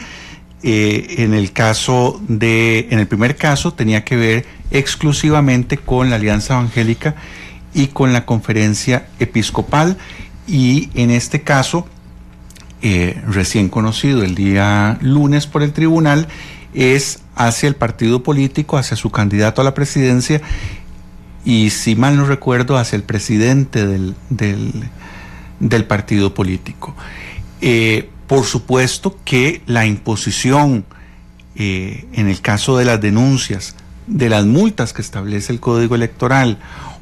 En el primer caso tenía que ver exclusivamente con la Alianza Evangélica y con la Conferencia Episcopal, y en este caso, recién conocido el día lunes por el tribunal, es hacia el partido político, hacia su candidato a la presidencia, y si mal no recuerdo, hacia el presidente del partido político. Por supuesto que la imposición, en el caso de las denuncias, de las multas que establece el Código Electoral,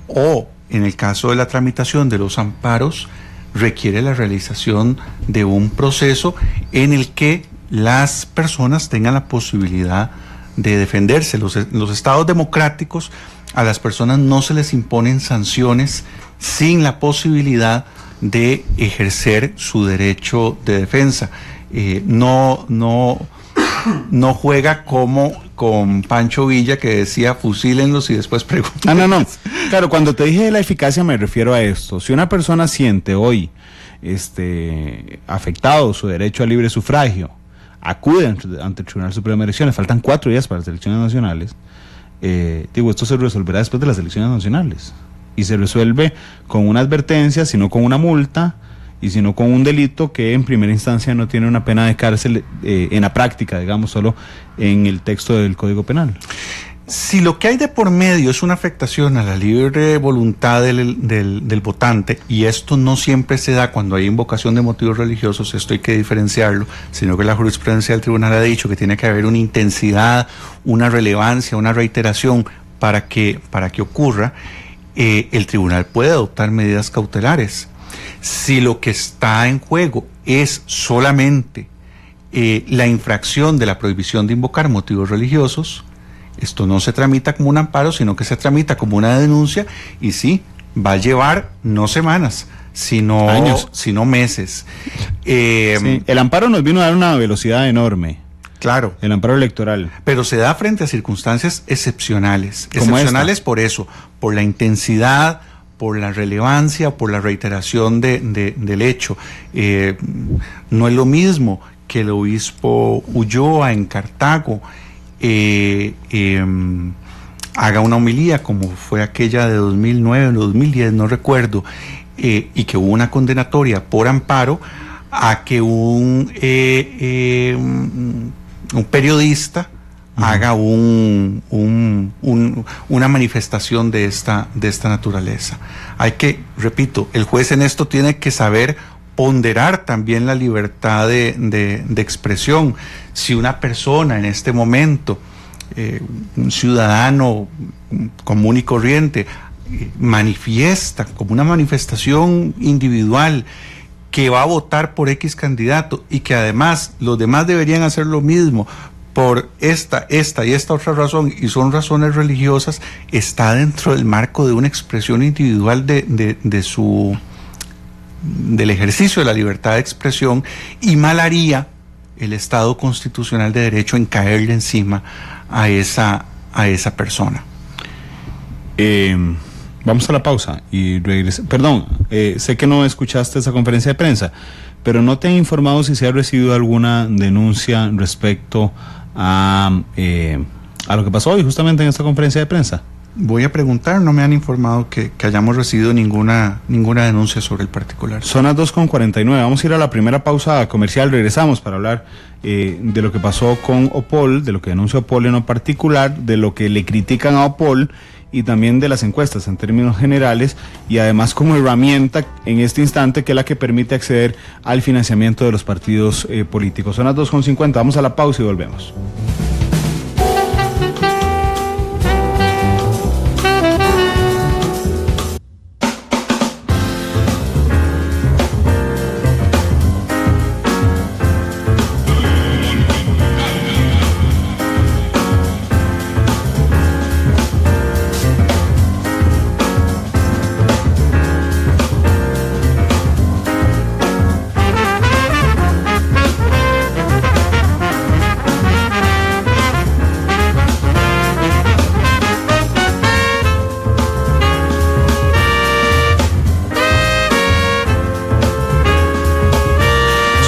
o en el caso de la tramitación de los amparos, requiere la realización de un proceso en el que las personas tengan la posibilidad de defenderse. Los estados democráticos, a las personas no se les imponen sanciones sin la posibilidad de ejercer su derecho de defensa. No juega como con Pancho Villa, que decía fusílenlos y después preguntan. No. Claro, cuando te dije de la eficacia me refiero a esto. Si una persona siente hoy afectado su derecho a libre sufragio, acude ante el Tribunal Supremo de Elecciones, faltan 4 días para las elecciones nacionales, esto se resolverá después de las elecciones nacionales. Y se resuelve con una advertencia, sino con una multa, y sino con un delito que en primera instancia no tiene una pena de cárcel en la práctica, digamos, solo en el texto del Código Penal. Si lo que hay de por medio es una afectación a la libre voluntad del votante, y esto no siempre se da cuando hay invocación de motivos religiosos, esto hay que diferenciarlo, sino que la jurisprudencia del tribunal ha dicho que tiene que haber una intensidad, una relevancia, una reiteración para que ocurra, el tribunal puede adoptar medidas cautelares. Si lo que está en juego es solamente la infracción de la prohibición de invocar motivos religiosos, esto no se tramita como un amparo, sino que se tramita como una denuncia, y sí, va a llevar no semanas, sino años, sino meses. Sí, el amparo nos vino a dar una velocidad enorme. Claro. El amparo electoral. Pero se da frente a circunstancias excepcionales. ¿Como excepcionales esta? Por eso, por la intensidad, por la relevancia, por la reiteración del hecho. No es lo mismo que el obispo Ulloa en Cartago haga una homilía, como fue aquella de 2009 o 2010, no recuerdo, y que hubo una condenatoria por amparo, a que un periodista haga una manifestación de esta naturaleza. Hay que, repito, el juez en esto tiene que saber ponderar también la libertad de expresión. Si una persona en este momento, un ciudadano común y corriente, manifiesta como una manifestación individual que va a votar por X candidato, y que además los demás deberían hacer lo mismo por esta y esta otra razón, y son razones religiosas, está dentro del marco de una expresión individual del ejercicio de la libertad de expresión, y mal haría el Estado constitucional de derecho en caerle encima a esa persona. Vamos a la pausa y regresa. Perdón, sé que no escuchaste esa conferencia de prensa, pero no te han informado si se ha recibido alguna denuncia respecto a lo que pasó hoy justamente en esta conferencia de prensa. Voy a preguntar, no me han informado que hayamos recibido ninguna denuncia sobre el particular. Son las 2:49, vamos a ir a la primera pausa comercial, regresamos para hablar de lo que pasó con Opol, de lo que denuncia Opol en lo particular, de lo que le critican a Opol, y también de las encuestas en términos generales, y además como herramienta en este instante, que es la que permite acceder al financiamiento de los partidos políticos. Son las 2:50, vamos a la pausa y volvemos.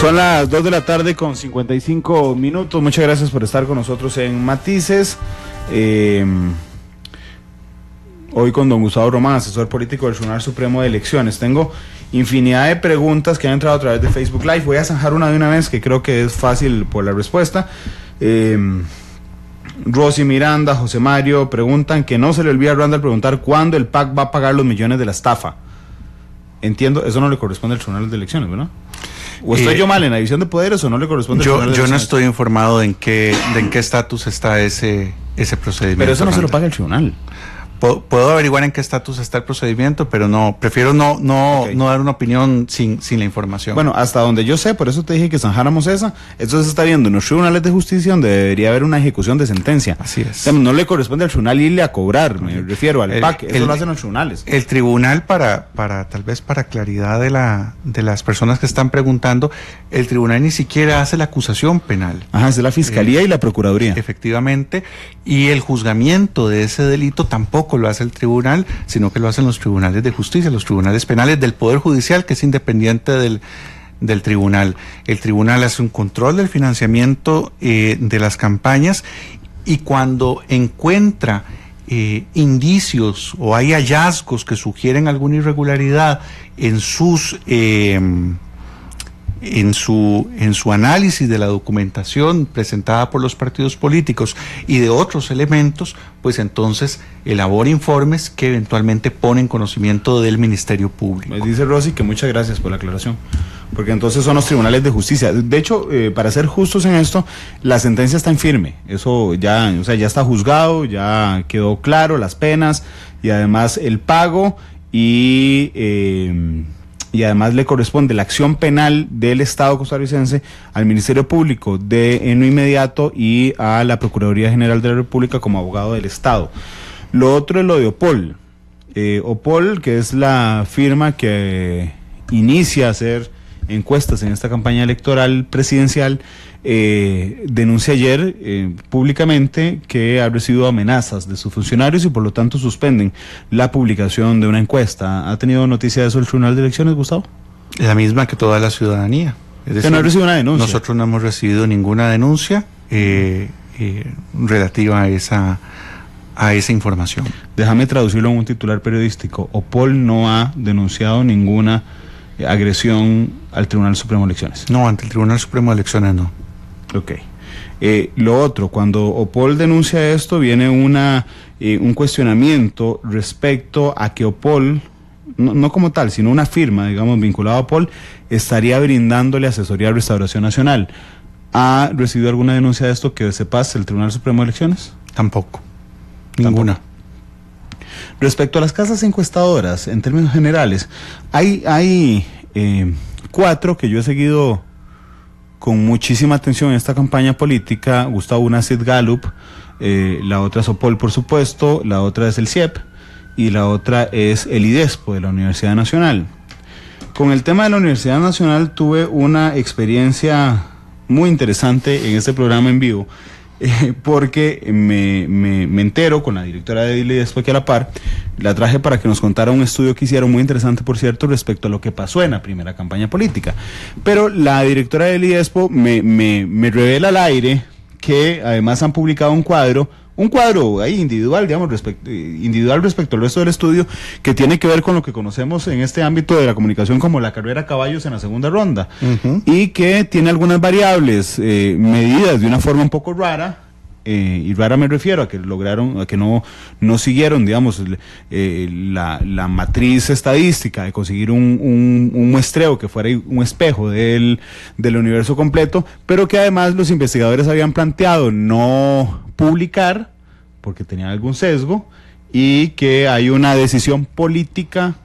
Son las 2 de la tarde con 55 minutos. Muchas gracias por estar con nosotros en Matices. Hoy con don Gustavo Román, asesor político del Tribunal Supremo de Elecciones. Tengo infinidad de preguntas que han entrado a través de Facebook Live. Voy a zanjar una de una vez, que creo que es fácil por la respuesta. Rosy Miranda, José Mario preguntan que no se le olvide a Randall preguntar cuándo el PAC va a pagar los millones de la estafa. Entiendo, eso no le corresponde al Tribunal de Elecciones, ¿verdad? ¿O estoy yo mal en la división de poderes o no le corresponde al Tribunal de Elecciones? Yo no estoy informado de en qué estatus está ese procedimiento. Pero eso no se lo paga el tribunal. Puedo averiguar en qué estatus está el procedimiento, pero no, prefiero no dar una opinión sin la información. Bueno, hasta donde yo sé, por eso te dije que zanjáramos esa. Esto se está viendo en los tribunales de justicia, donde debería haber una ejecución de sentencia. Así es. O sea, no le corresponde al tribunal irle a cobrar, me refiero al PAC, eso lo hacen los tribunales. El tribunal, tal vez para claridad de las personas que están preguntando, el tribunal ni siquiera hace la acusación penal. Ajá, es la Fiscalía y la Procuraduría. Efectivamente, y el juzgamiento de ese delito tampoco lo hace el tribunal, sino que lo hacen los tribunales de justicia, los tribunales penales del Poder Judicial, que es independiente del tribunal. El tribunal hace un control del financiamiento de las campañas, y cuando encuentra indicios o hay hallazgos que sugieren alguna irregularidad en su análisis de la documentación presentada por los partidos políticos y de otros elementos, pues entonces elabora informes que eventualmente ponen conocimiento del Ministerio Público. Me dice Rosy que muchas gracias por la aclaración, porque entonces son los tribunales de justicia. De hecho, para ser justos en esto, la sentencia está en firme. Eso ya, o sea, ya está juzgado, ya quedó claro las penas y además el pago y además le corresponde la acción penal del Estado costarricense al Ministerio Público en lo inmediato y a la Procuraduría General de la República como abogado del Estado. Lo otro es lo de OPOL. OPOL, que es la firma que inicia a hacer encuestas en esta campaña electoral presidencial, denuncia ayer públicamente que ha recibido amenazas de sus funcionarios y por lo tanto suspenden la publicación de una encuesta. ¿Ha tenido noticia de eso el Tribunal de Elecciones, Gustavo? La misma que toda la ciudadanía. Es decir, no ha recibido una denuncia. Nosotros no hemos recibido ninguna denuncia relativa a esa información. Déjame traducirlo en un titular periodístico. OPOL no ha denunciado ninguna agresión al Tribunal Supremo de Elecciones. No, ante el Tribunal Supremo de Elecciones no. Ok. Lo otro, cuando OPOL denuncia esto, viene un cuestionamiento respecto a que OPOL, no como tal, sino una firma, digamos, vinculada a OPOL, estaría brindándole asesoría a Restauración Nacional. ¿Ha recibido alguna denuncia de esto que sepas el Tribunal Supremo de Elecciones? Tampoco. Ninguna. Respecto a las casas encuestadoras, en términos generales, hay 4 que yo he seguido con muchísima atención en esta campaña política. Gustavo, una es Sid Gallup, la otra es OPOL, por supuesto, la otra es el CIEP y la otra es el IDESPO de la Universidad Nacional. Con el tema de la Universidad Nacional tuve una experiencia muy interesante en este programa en vivo, porque me entero con la directora de IDESPO aquí a la par. La traje para que nos contara un estudio que hicieron, muy interesante por cierto, respecto a lo que pasó en la primera campaña política. Pero la directora del IDESPO me revela al aire que además han publicado un cuadro ahí individual, digamos, individual respecto al resto del estudio, que tiene que ver con lo que conocemos en este ámbito de la comunicación como la carrera a caballos en la segunda ronda, y que tiene algunas variables medidas de una forma un poco rara, y rara me refiero a que no siguieron, digamos, la matriz estadística de conseguir un muestreo que fuera un espejo del universo completo, pero que además los investigadores habían planteado no publicar porque tenían algún sesgo, y que hay una decisión política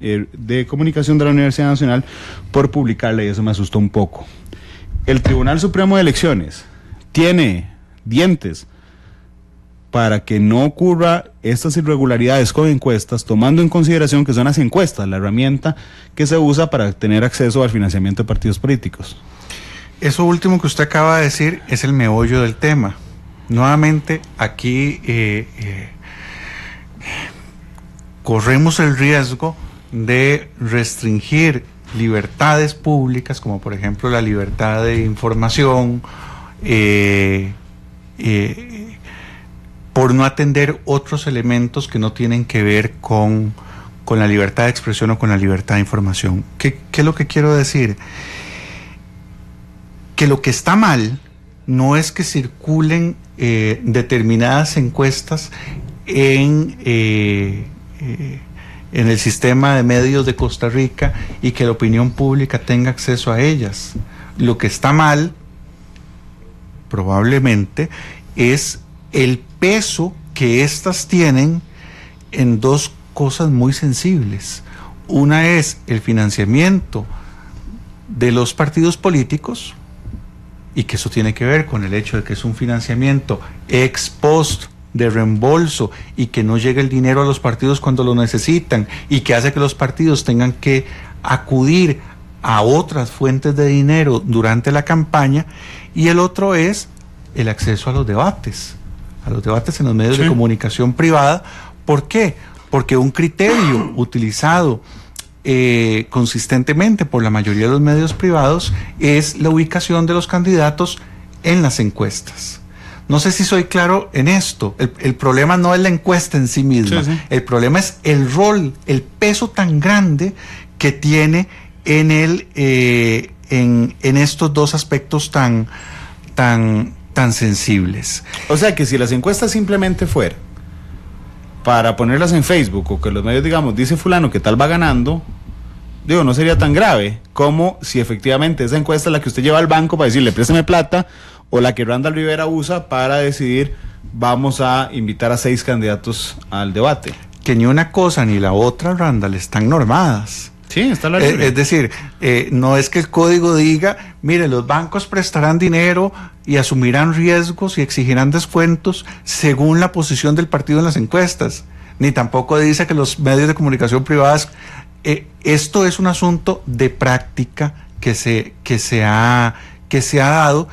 de comunicación de la Universidad Nacional por publicarla, y eso me asustó un poco. El Tribunal Supremo de Elecciones tiene dientes para que no ocurra estas irregularidades con encuestas, tomando en consideración que son las encuestas la herramienta que se usa para tener acceso al financiamiento de partidos políticos. Eso último que usted acaba de decir es el meollo del tema. Nuevamente, aquí corremos el riesgo de restringir libertades públicas, como por ejemplo la libertad de información, por no atender otros elementos que no tienen que ver con la libertad de expresión o con la libertad de información. ¿Qué es lo que quiero decir? Que lo que está mal no es que circulen determinadas encuestas en el sistema de medios de Costa Rica y que la opinión pública tenga acceso a ellas. Lo que está mal, probablemente, es el peso que éstas tienen en dos cosas muy sensibles. Una es el financiamiento de los partidos políticos, y que eso tiene que ver con el hecho de que es un financiamiento ex post, de reembolso, y que no llega el dinero a los partidos cuando lo necesitan, y que hace que los partidos tengan que acudir a otras fuentes de dinero durante la campaña. Y el otro es el acceso a los debates en los medios de comunicación privada. ¿Por qué? Porque un criterio utilizado consistentemente por la mayoría de los medios privados es la ubicación de los candidatos en las encuestas. No sé si soy claro en esto. El problema no es la encuesta en sí misma. Sí. El problema es el rol, el peso tan grande que tiene en estos dos aspectos tan sensibles. O sea que si las encuestas simplemente fueran para ponerlas en Facebook, o que los medios digamos, dice fulano que tal va ganando, digo, no sería tan grave como si efectivamente esa encuesta es la que usted lleva al banco para decirle présteme plata, o la que Randall Rivera usa para decidir vamos a invitar a 6 candidatos al debate. Que ni una cosa ni la otra, Randall, están normadas. Sí, está la libre. Es decir, no es que el código diga, mire, los bancos prestarán dinero y asumirán riesgos y exigirán descuentos según la posición del partido en las encuestas. Ni tampoco dice que los medios de comunicación privadas... esto es un asunto de práctica que se ha dado,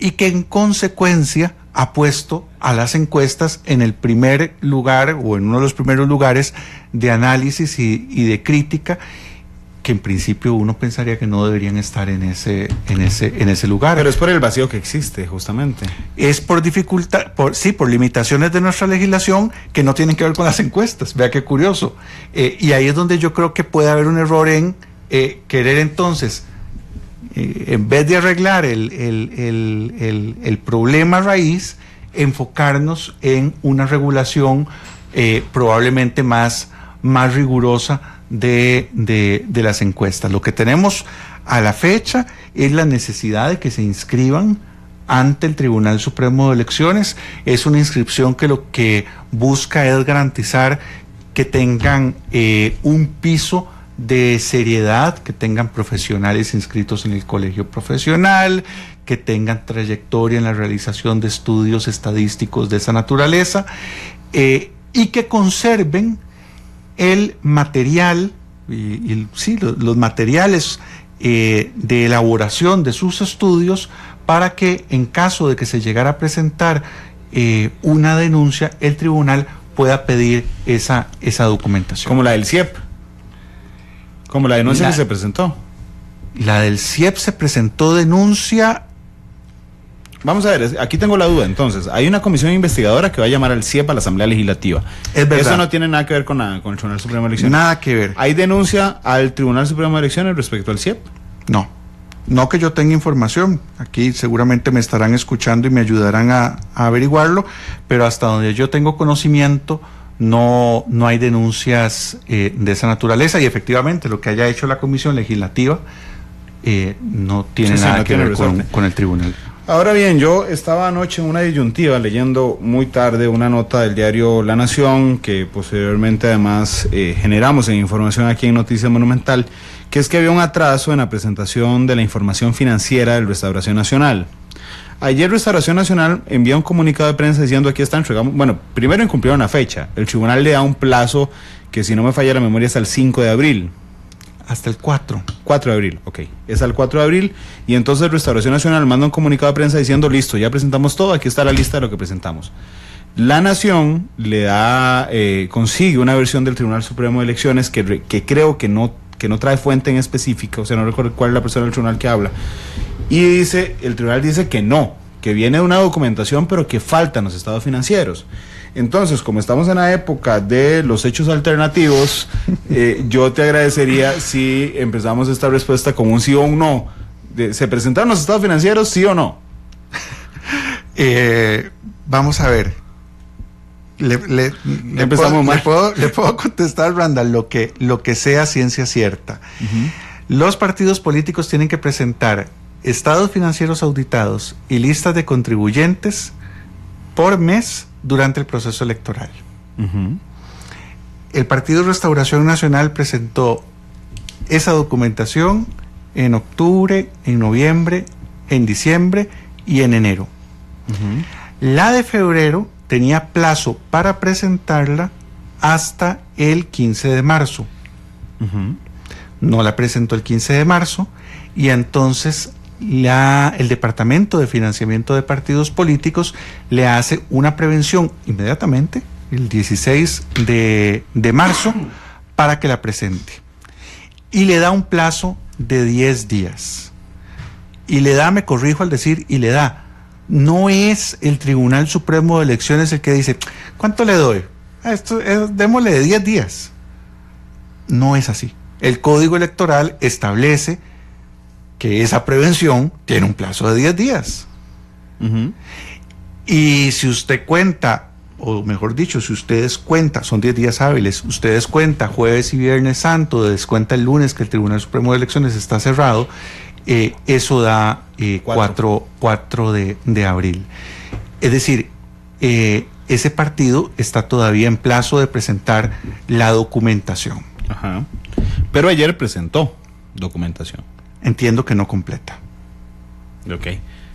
y que en consecuencia ha puesto a las encuestas en el primer lugar, o en uno de los primeros lugares de análisis y de crítica, que en principio uno pensaría que no deberían estar en ese lugar. Pero es por el vacío que existe, justamente. Es por dificultad, por limitaciones de nuestra legislación que no tienen que ver con las encuestas. Vea qué curioso. Y ahí es donde yo creo que puede haber un error en querer entonces, en vez de arreglar el problema raíz, enfocarnos en una regulación probablemente más rigurosa de las encuestas. Lo que tenemos a la fecha es la necesidad de que se inscriban ante el Tribunal Supremo de Elecciones. Es una inscripción que lo que busca es garantizar que tengan un piso de seriedad, que tengan profesionales inscritos en el colegio profesional, que tengan trayectoria en la realización de estudios estadísticos de esa naturaleza, y que conserven el material, los materiales de elaboración de sus estudios, para que en caso de que se llegara a presentar una denuncia, el tribunal pueda pedir esa documentación. Como la del CIEP. Como la denuncia que se presentó. La del CIEP se presentó denuncia. Vamos a ver, aquí tengo la duda. Entonces, hay una comisión investigadora que va a llamar al CIEP a la Asamblea Legislativa. Es verdad. Eso no tiene nada que ver con el Tribunal Supremo de Elecciones. Nada que ver. ¿Hay denuncia al Tribunal Supremo de Elecciones respecto al CIEP? No que yo tenga información. Aquí seguramente me estarán escuchando y me ayudarán a averiguarlo, pero hasta donde yo tengo conocimiento, no hay denuncias de esa naturaleza, y efectivamente lo que haya hecho la comisión legislativa no tiene nada que ver con el tribunal. Ahora bien, yo estaba anoche en una disyuntiva leyendo muy tarde una nota del diario La Nación, que posteriormente además generamos en información aquí en Noticias Monumental, que es que había un atraso en la presentación de la información financiera del Restauración Nacional. Ayer Restauración Nacional envía un comunicado de prensa diciendo aquí está entregamos. Bueno, primero incumplieron la fecha. El tribunal le da un plazo que, si no me falla la memoria, es al 5 de abril. Hasta el 4. 4 de abril, ok. Es al 4 de abril. Y entonces Restauración Nacional manda un comunicado de prensa diciendo, listo, ya presentamos todo, aquí está la lista de lo que presentamos. La Nación le da, consigue una versión del Tribunal Supremo de Elecciones que creo que no que no trae fuente en específica, o sea, no recuerdo cuál es la persona del tribunal que habla, y dice, el tribunal dice que no, que viene de una documentación, pero que faltan los estados financieros. Entonces, como estamos en la época de los hechos alternativos, yo te agradecería si empezamos esta respuesta con un sí o un no. ¿Se presentaron los estados financieros, sí o no? Vamos a ver. Le puedo contestar, Randall, lo que sea ciencia cierta. Los partidos políticos tienen que presentar estados financieros auditados y listas de contribuyentes por mes durante el proceso electoral. El Partido Restauración Nacional presentó esa documentación en octubre, en noviembre, en diciembre y en enero. La de febrero tenía plazo para presentarla hasta el 15 de marzo. No la presentó el 15 de marzo y entonces el Departamento de Financiamiento de Partidos Políticos le hace una prevención inmediatamente, el 16 de marzo, para que la presente. Y le da un plazo de 10 días. Y le da, me corrijo al decir, y le da. No es el Tribunal Supremo de Elecciones el que dice, ¿cuánto le doy? Démosle de 10 días. No es así. El Código Electoral establece que esa prevención tiene un plazo de 10 días. Y si usted cuenta, o mejor dicho, si ustedes cuentan, son 10 días hábiles, ustedes cuentan jueves y viernes santo, descuenta el lunes que el Tribunal Supremo de Elecciones está cerrado, eso da 4 de abril. Es decir, ese partido está todavía en plazo de presentar la documentación. Pero ayer presentó documentación. Entiendo que no completa.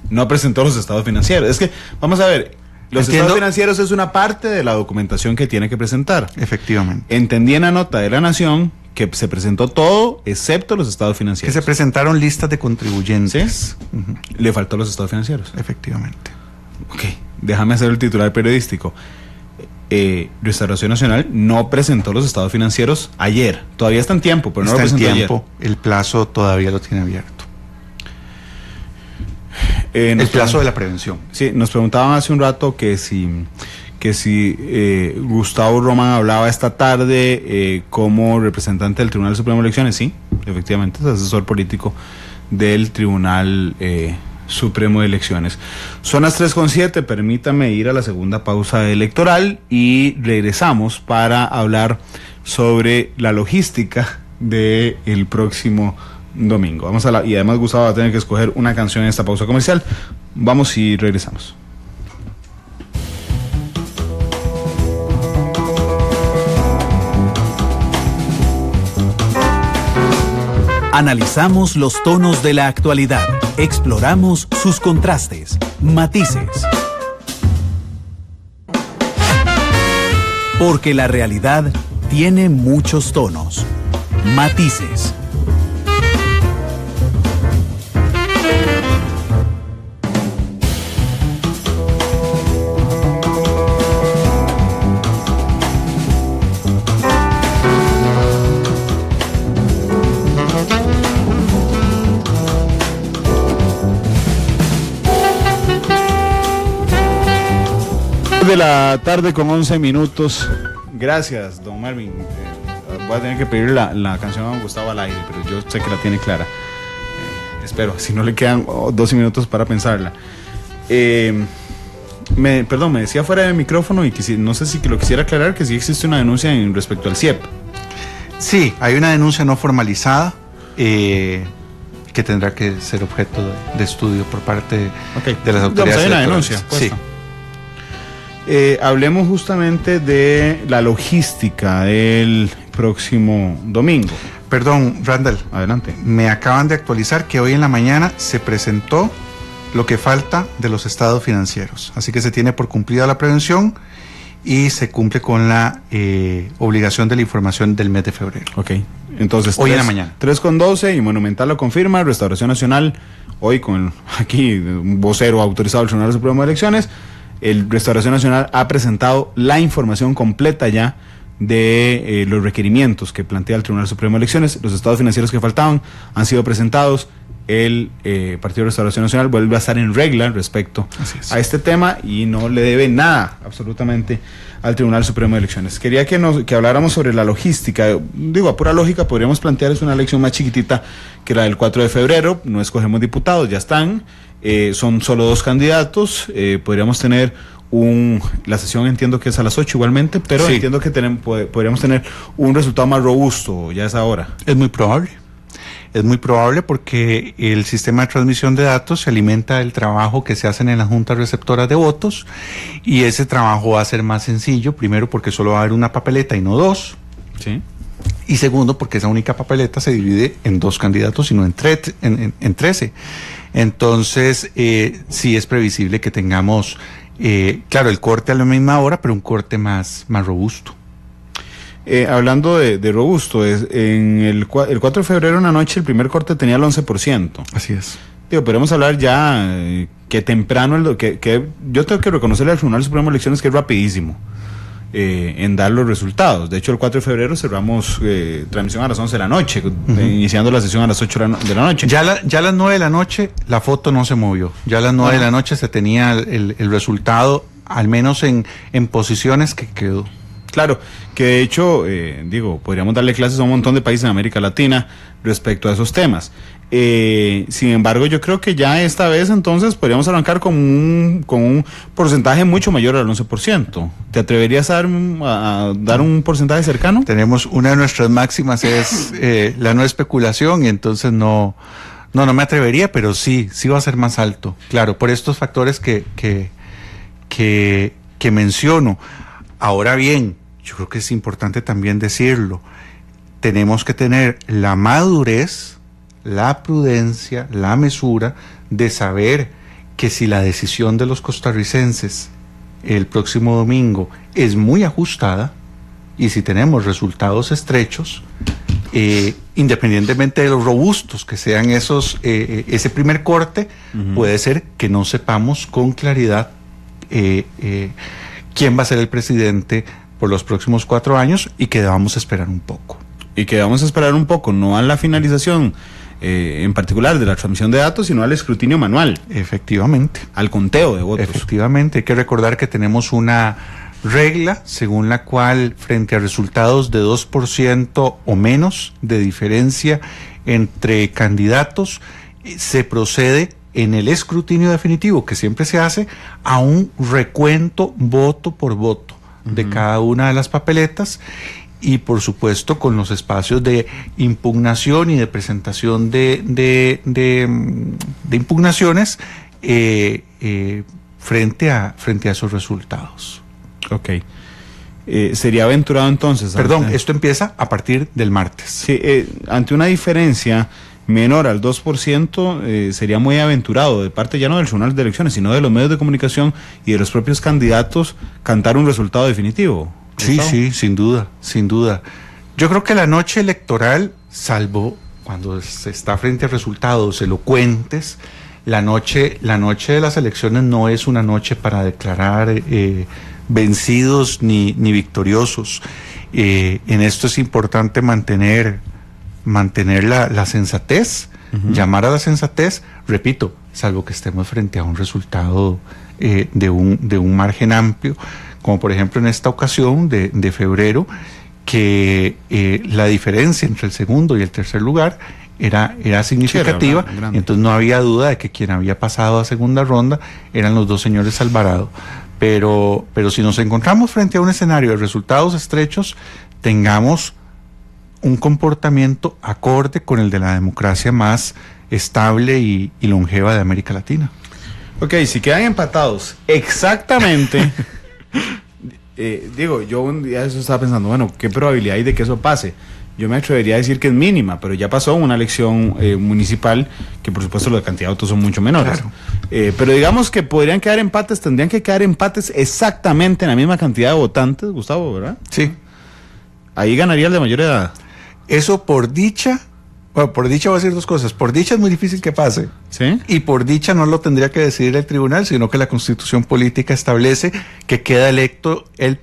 No presentó los estados financieros. Es que, vamos a ver, los estados financieros es una parte de la documentación que tiene que presentar. Efectivamente. Entendí en la nota de La Nación que se presentó todo excepto los estados financieros. Que se presentaron listas de contribuyentes. ¿Sí? Le faltó los estados financieros. Efectivamente. Déjame hacer el titular periodístico. Restauración Nacional no presentó los estados financieros ayer. Todavía está en tiempo, pero no lo presentó ayer. El plazo todavía lo tiene abierto. El plazo de la prevención. Sí, nos preguntaban hace un rato que si Gustavo Román hablaba esta tarde como representante del Tribunal Supremo de Elecciones. Sí, efectivamente, es asesor político del Tribunal Supremo de Elecciones. Son las 3:07, permítame ir a la segunda pausa electoral y regresamos para hablar sobre la logística del próximo domingo. Y además Gustavo va a tener que escoger una canción en esta pausa comercial. Vamos y regresamos. Analizamos los tonos de la actualidad, exploramos sus contrastes, matices. Porque la realidad tiene muchos tonos, matices. De la tarde con 11 minutos. Gracias, don Marvin. Voy a tener que pedir la canción a don Gustavo al aire, pero yo sé que la tiene clara. Espero, si no le quedan 12 minutos para pensarla. Me decía fuera del micrófono y que no sé si lo quisiera aclarar, que sí existe una denuncia respecto al CIEP. Sí, hay una denuncia no formalizada que tendrá que ser objeto de estudio por parte de las autoridades. Hay una denuncia. Sí. Hablemos justamente de la logística del próximo domingo. Perdón, Randall. Adelante. Me acaban de actualizar que hoy en la mañana se presentó lo que falta de los estados financieros. Así que se tiene por cumplida la prevención y se cumple con la obligación de la información del mes de febrero. Entonces, hoy en la mañana. 3:12 y Monumental lo confirma. Restauración Nacional, hoy con aquí un vocero autorizado del Tribunal Supremo de Elecciones. El Restauración Nacional ha presentado la información completa ya de los requerimientos que plantea el Tribunal Supremo de Elecciones. Los estados financieros que faltaban han sido presentados. El Partido de Restauración Nacional vuelve a estar en regla respecto a este tema y no le debe nada absolutamente al Tribunal Supremo de Elecciones. Quería que habláramos sobre la logística. Digo, a pura lógica podríamos plantear es una elección más chiquitita que la del 4 de febrero, no escogemos diputados, ya están, son solo 2 candidatos, podríamos tener la sesión entiendo que es a las 8 igualmente, pero sí, entiendo que podríamos tener un resultado más robusto ya a esa hora. Es muy probable. Es muy probable porque el sistema de transmisión de datos se alimenta del trabajo que se hacen en las juntas receptoras de votos y ese trabajo va a ser más sencillo, primero porque solo va a haber una papeleta y no 2. Sí. Y segundo porque esa única papeleta se divide en 2 candidatos y no en 13. Entonces, sí es previsible que tengamos, claro, el corte a la misma hora, pero un corte más robusto. Hablando de robusto, en el 4 de febrero en la noche el primer corte tenía el 11%. Así es. Digo, podemos hablar ya que temprano, que yo tengo que reconocerle al Tribunal Supremo de Elecciones que es rapidísimo en dar los resultados. De hecho, el 4 de febrero cerramos transmisión a las 11 de la noche, iniciando la sesión a las 8 de la noche. Ya a las 9 de la noche la foto no se movió. Ya a las 9 de la noche se tenía el resultado, al menos en posiciones que quedó. Claro, que de hecho, podríamos darle clases a un montón de países en América Latina respecto a esos temas. Sin embargo, yo creo que ya esta vez entonces podríamos arrancar con un porcentaje mucho mayor al 11%. ¿Te atreverías a dar un porcentaje cercano? Tenemos una de nuestras máximas es la no especulación y entonces no me atrevería, pero sí va a ser más alto. Claro, por estos factores que menciono. Ahora bien, yo creo que es importante también decirlo, tenemos que tener la madurez, la prudencia, la mesura de saber que si la decisión de los costarricenses el próximo domingo es muy ajustada y si tenemos resultados estrechos, independientemente de los robustos que sean ese primer corte, puede ser que no sepamos con claridad quién va a ser el presidente por los próximos 4 años y que debamos esperar un poco. Y que debamos esperar un poco, no a la finalización en particular de la transmisión de datos, sino al escrutinio manual. Efectivamente. Al conteo de votos. Efectivamente, hay que recordar que tenemos una regla según la cual frente a resultados de 2% o menos de diferencia entre candidatos, se procede en el escrutinio definitivo, que siempre se hace, a un recuento voto por voto de cada una de las papeletas y por supuesto con los espacios de impugnación y de presentación de impugnaciones frente a esos resultados. Ok. Sería aventurado entonces. Perdón, esto empieza a partir del martes. Sí, ante una diferencia menor al 2%, sería muy aventurado de parte ya no del Tribunal de Elecciones, sino de los medios de comunicación y de los propios candidatos cantar un resultado definitivo. Sí, sin duda. Yo creo que la noche electoral, salvo cuando se está frente a resultados elocuentes, la noche de las elecciones no es una noche para declarar vencidos ni victoriosos. En esto es importante mantener la sensatez, llamar a la sensatez, repito, salvo que estemos frente a un resultado de un margen amplio, como por ejemplo en esta ocasión de febrero, que la diferencia entre el segundo y el tercer lugar era significativa, sí, entonces no había duda de que quien había pasado a segunda ronda eran los 2 señores Alvarado, pero si nos encontramos frente a un escenario de resultados estrechos, tengamos un comportamiento acorde con el de la democracia más estable y longeva de América Latina. Ok, si quedan empatados exactamente, yo un día eso estaba pensando, bueno, ¿qué probabilidad hay de que eso pase? Yo me atrevería a decir que es mínima, pero ya pasó una elección municipal, que por supuesto la cantidad de votos son mucho menores. Claro. Pero digamos que podrían quedar empates, tendrían que quedar empates exactamente en la misma cantidad de votantes, Gustavo, ¿verdad? Sí. Ahí ganaría el de mayor edad. Eso por dicha Bueno, por dicha voy a decir dos cosas. Por dicha es muy difícil que pase. ¿Sí? Y por dicha no lo tendría que decidir el tribunal, sino que la Constitución Política establece que queda electo el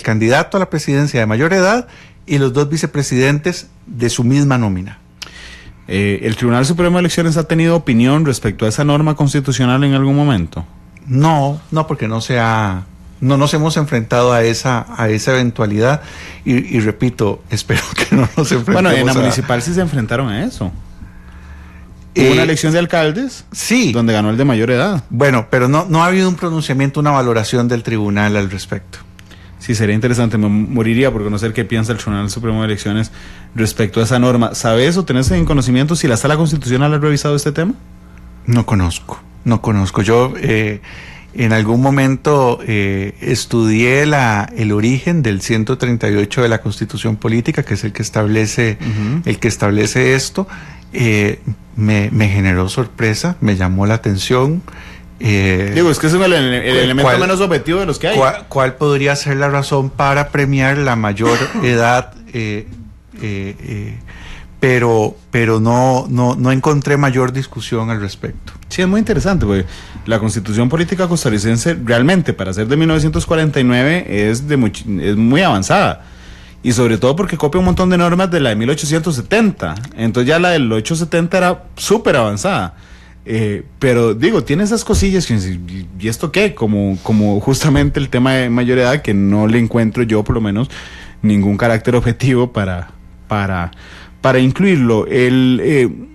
candidato a la presidencia de mayor edad y los 2 vicepresidentes de su misma nómina. ¿El Tribunal Supremo de Elecciones ha tenido opinión respecto a esa norma constitucional en algún momento? No, porque no nos hemos enfrentado a esa eventualidad y repito, espero que no nos enfrentemos. Bueno, en la municipal sí se enfrentaron a eso. Hubo una elección de alcaldes, sí, donde ganó el de mayor edad. Bueno, pero no ha habido un pronunciamiento, una valoración del tribunal al respecto. Sí, sería interesante, me moriría por conocer qué piensa el Tribunal Supremo de Elecciones respecto a esa norma. ¿Sabes o tenés en conocimiento si la Sala Constitucional ha revisado este tema? No conozco. Yo en algún momento estudié el origen del 138 de la Constitución Política, que es el que establece esto. Me generó sorpresa, me llamó la atención. Es que es el elemento menos objetivo de los que hay. ¿Cuál podría ser la razón para premiar la mayor edad? Pero no encontré mayor discusión al respecto. Sí, es muy interesante, porque la Constitución Política costarricense realmente, para ser de 1949, es muy avanzada. Y sobre todo porque copia un montón de normas de la de 1870. Entonces ya la del 870 era súper avanzada. Pero digo, tiene esas cosillas, ¿y esto qué? Como justamente el tema de mayor edad, que no le encuentro yo, por lo menos, ningún carácter objetivo para incluirlo.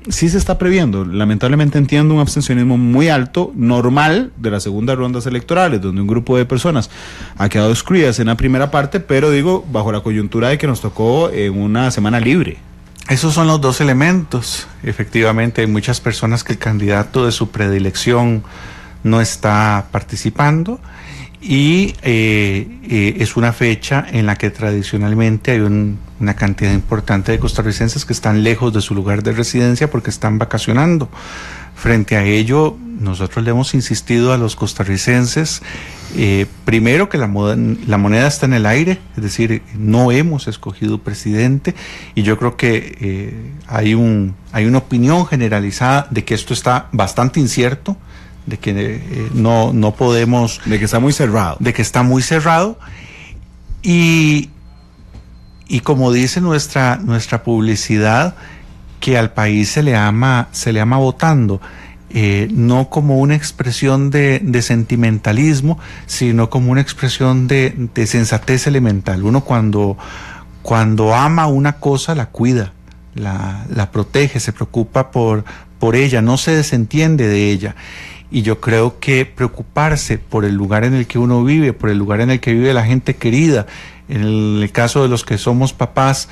Sí se está previendo, lamentablemente entiendo, un abstencionismo muy alto, normal, de las segundas rondas electorales, donde un grupo de personas ha quedado excluidas en la primera parte, pero digo, bajo la coyuntura de que nos tocó en una semana libre. Esos son los dos elementos. Efectivamente, hay muchas personas que el candidato de su predilección no está participando y es una fecha en la que tradicionalmente hay una cantidad importante de costarricenses que están lejos de su lugar de residencia porque están vacacionando. Frente a ello, nosotros le hemos insistido a los costarricenses, primero, que la moneda está en el aire, es decir, no hemos escogido presidente, y yo creo que hay una opinión generalizada de que esto está bastante incierto, de que no podemos... De que está muy cerrado. De que está muy cerrado, y como dice nuestra publicidad, que al país se le ama votando, no como una expresión de sentimentalismo, sino como una expresión de sensatez elemental. Uno cuando ama una cosa la cuida, la protege, se preocupa por ella, no se desentiende de ella. Y yo creo que preocuparse por el lugar en el que uno vive, por el lugar en el que vive la gente querida, en el caso de los que somos papás,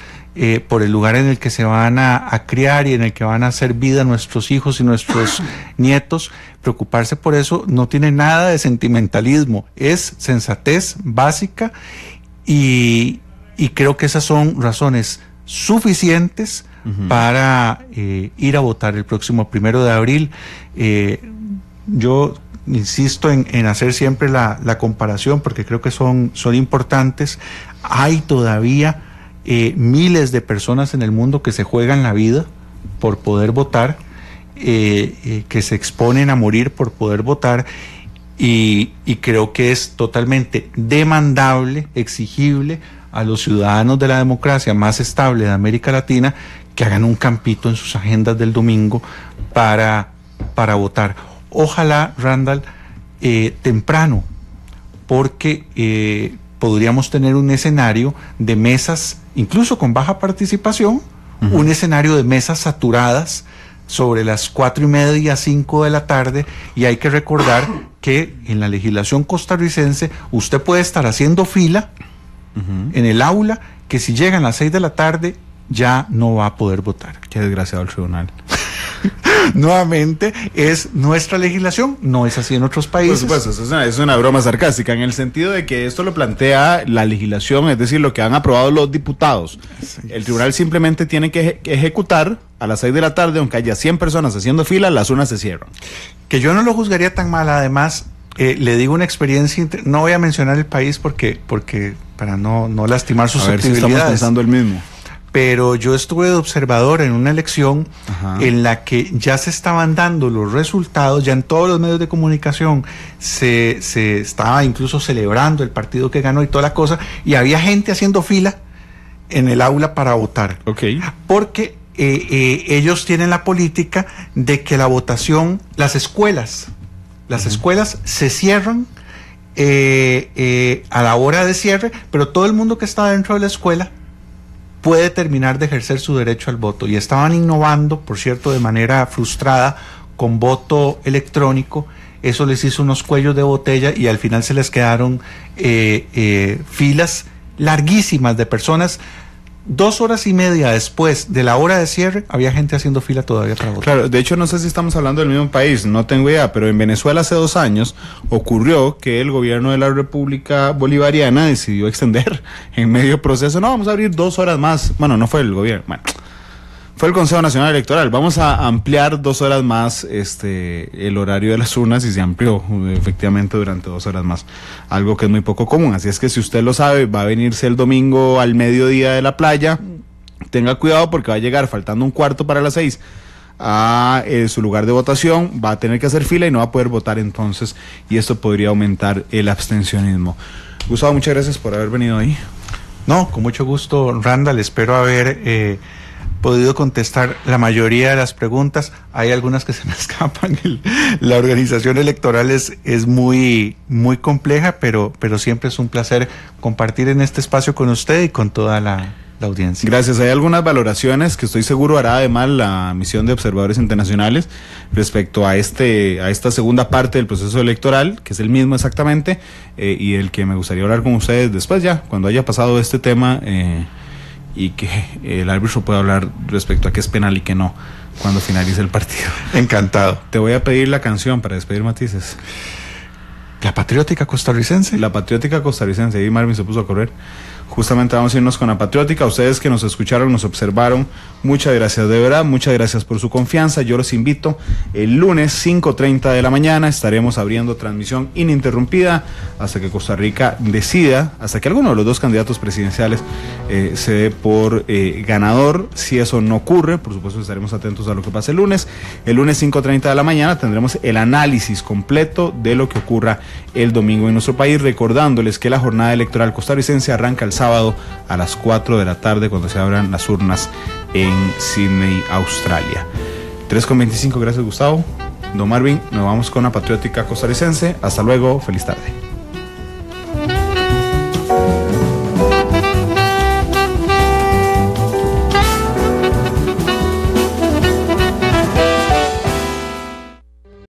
por el lugar en el que se van a criar y en el que van a hacer vida nuestros hijos y nuestros nietos, preocuparse por eso no tiene nada de sentimentalismo, es sensatez básica, y creo que esas son razones suficientes para ir a votar el próximo 1 de abril. Yo insisto en hacer siempre la comparación, porque creo que son importantes. Hay todavía miles de personas en el mundo que se juegan la vida por poder votar, que se exponen a morir por poder votar, y creo que es totalmente demandable, exigible a los ciudadanos de la democracia más estable de América Latina que hagan un campito en sus agendas del domingo para votar. Ojalá, Randall, temprano, porque podríamos tener un escenario de mesas, incluso con baja participación, un escenario de mesas saturadas sobre las 4:30, 5 de la tarde, y hay que recordar que en la legislación costarricense usted puede estar haciendo fila en el aula, que si llegan las 6 de la tarde ya no va a poder votar. Qué desgraciado el tribunal. Nuevamente, es nuestra legislación, no es así en otros países. Por supuesto, es una broma sarcástica, en el sentido de que esto lo plantea la legislación, es decir, lo que han aprobado los diputados. El tribunal simplemente tiene que ejecutar a las 6 de la tarde, aunque haya 100 personas haciendo fila, las urnas se cierran. Que yo no lo juzgaría tan mal. Además, le digo una experiencia, no voy a mencionar el país porque para no lastimar sus susceptibilidades. Si estamos pensando el mismo. pero yo estuve de observador en una elección en la que ya se estaban dando los resultados, ya en todos los medios de comunicación se estaba incluso celebrando el partido que ganó y toda la cosa, y había gente haciendo fila en el aula para votar. Porque ellos tienen la política de que la votación, las escuelas se cierran a la hora de cierre, pero todo el mundo que está dentro de la escuela puede terminar de ejercer su derecho al voto, y estaban innovando, por cierto, de manera frustrada, con voto electrónico. Eso les hizo unos cuellos de botella y al final se les quedaron filas larguísimas de personas. 2 horas y media después de la hora de cierre había gente haciendo fila todavía para votar. Claro, de hecho no sé si estamos hablando del mismo país, no tengo idea, pero en Venezuela hace 2 años ocurrió que el gobierno de la República Bolivariana decidió extender en medio proceso, no, vamos a abrir 2 horas más, bueno, no fue el gobierno, bueno, fue el Consejo Nacional Electoral, vamos a ampliar 2 horas más el horario de las urnas, y se amplió efectivamente durante 2 horas más, algo que es muy poco común. Así es que si usted lo sabe, va a venirse el domingo al mediodía de la playa, tenga cuidado porque va a llegar faltando un cuarto para las 6 a su lugar de votación, va a tener que hacer fila y no va a poder votar entonces, y esto podría aumentar el abstencionismo. Gustavo, muchas gracias por haber venido ahí. No, con mucho gusto, Randall, espero haber podido contestar la mayoría de las preguntas. Hay algunas que se me escapan. La organización electoral es muy compleja, pero siempre es un placer compartir en este espacio con usted y con toda la audiencia. Gracias. Hay algunas valoraciones que estoy seguro hará además la misión de observadores internacionales respecto a esta segunda parte del proceso electoral, que es el mismo exactamente, y el que me gustaría hablar con ustedes después, ya cuando haya pasado este tema, y que el árbitro pueda hablar respecto a qué es penal y qué no cuando finalice el partido. Encantado. Te voy a pedir la canción para despedir matices. ¿La patriótica costarricense? La patriótica costarricense. Ahí Marvin se puso a correr. Justamente vamos a irnos con la patriótica. Ustedes que nos escucharon, nos observaron, muchas gracias, de verdad, muchas gracias por su confianza. Yo los invito, el lunes 5:30 de la mañana estaremos abriendo transmisión ininterrumpida hasta que Costa Rica decida, hasta que alguno de los 2 candidatos presidenciales se dé por ganador. Si eso no ocurre, por supuesto estaremos atentos a lo que pase el lunes. El lunes 5:30 de la mañana tendremos el análisis completo de lo que ocurra el domingo en nuestro país, recordándoles que la jornada electoral costarricense arranca el sábado a las 4 de la tarde cuando se abran las urnas en Sydney, Australia. 3:25, gracias Gustavo. Don Marvin, nos vamos con la patriótica costarricense. Hasta luego, feliz tarde.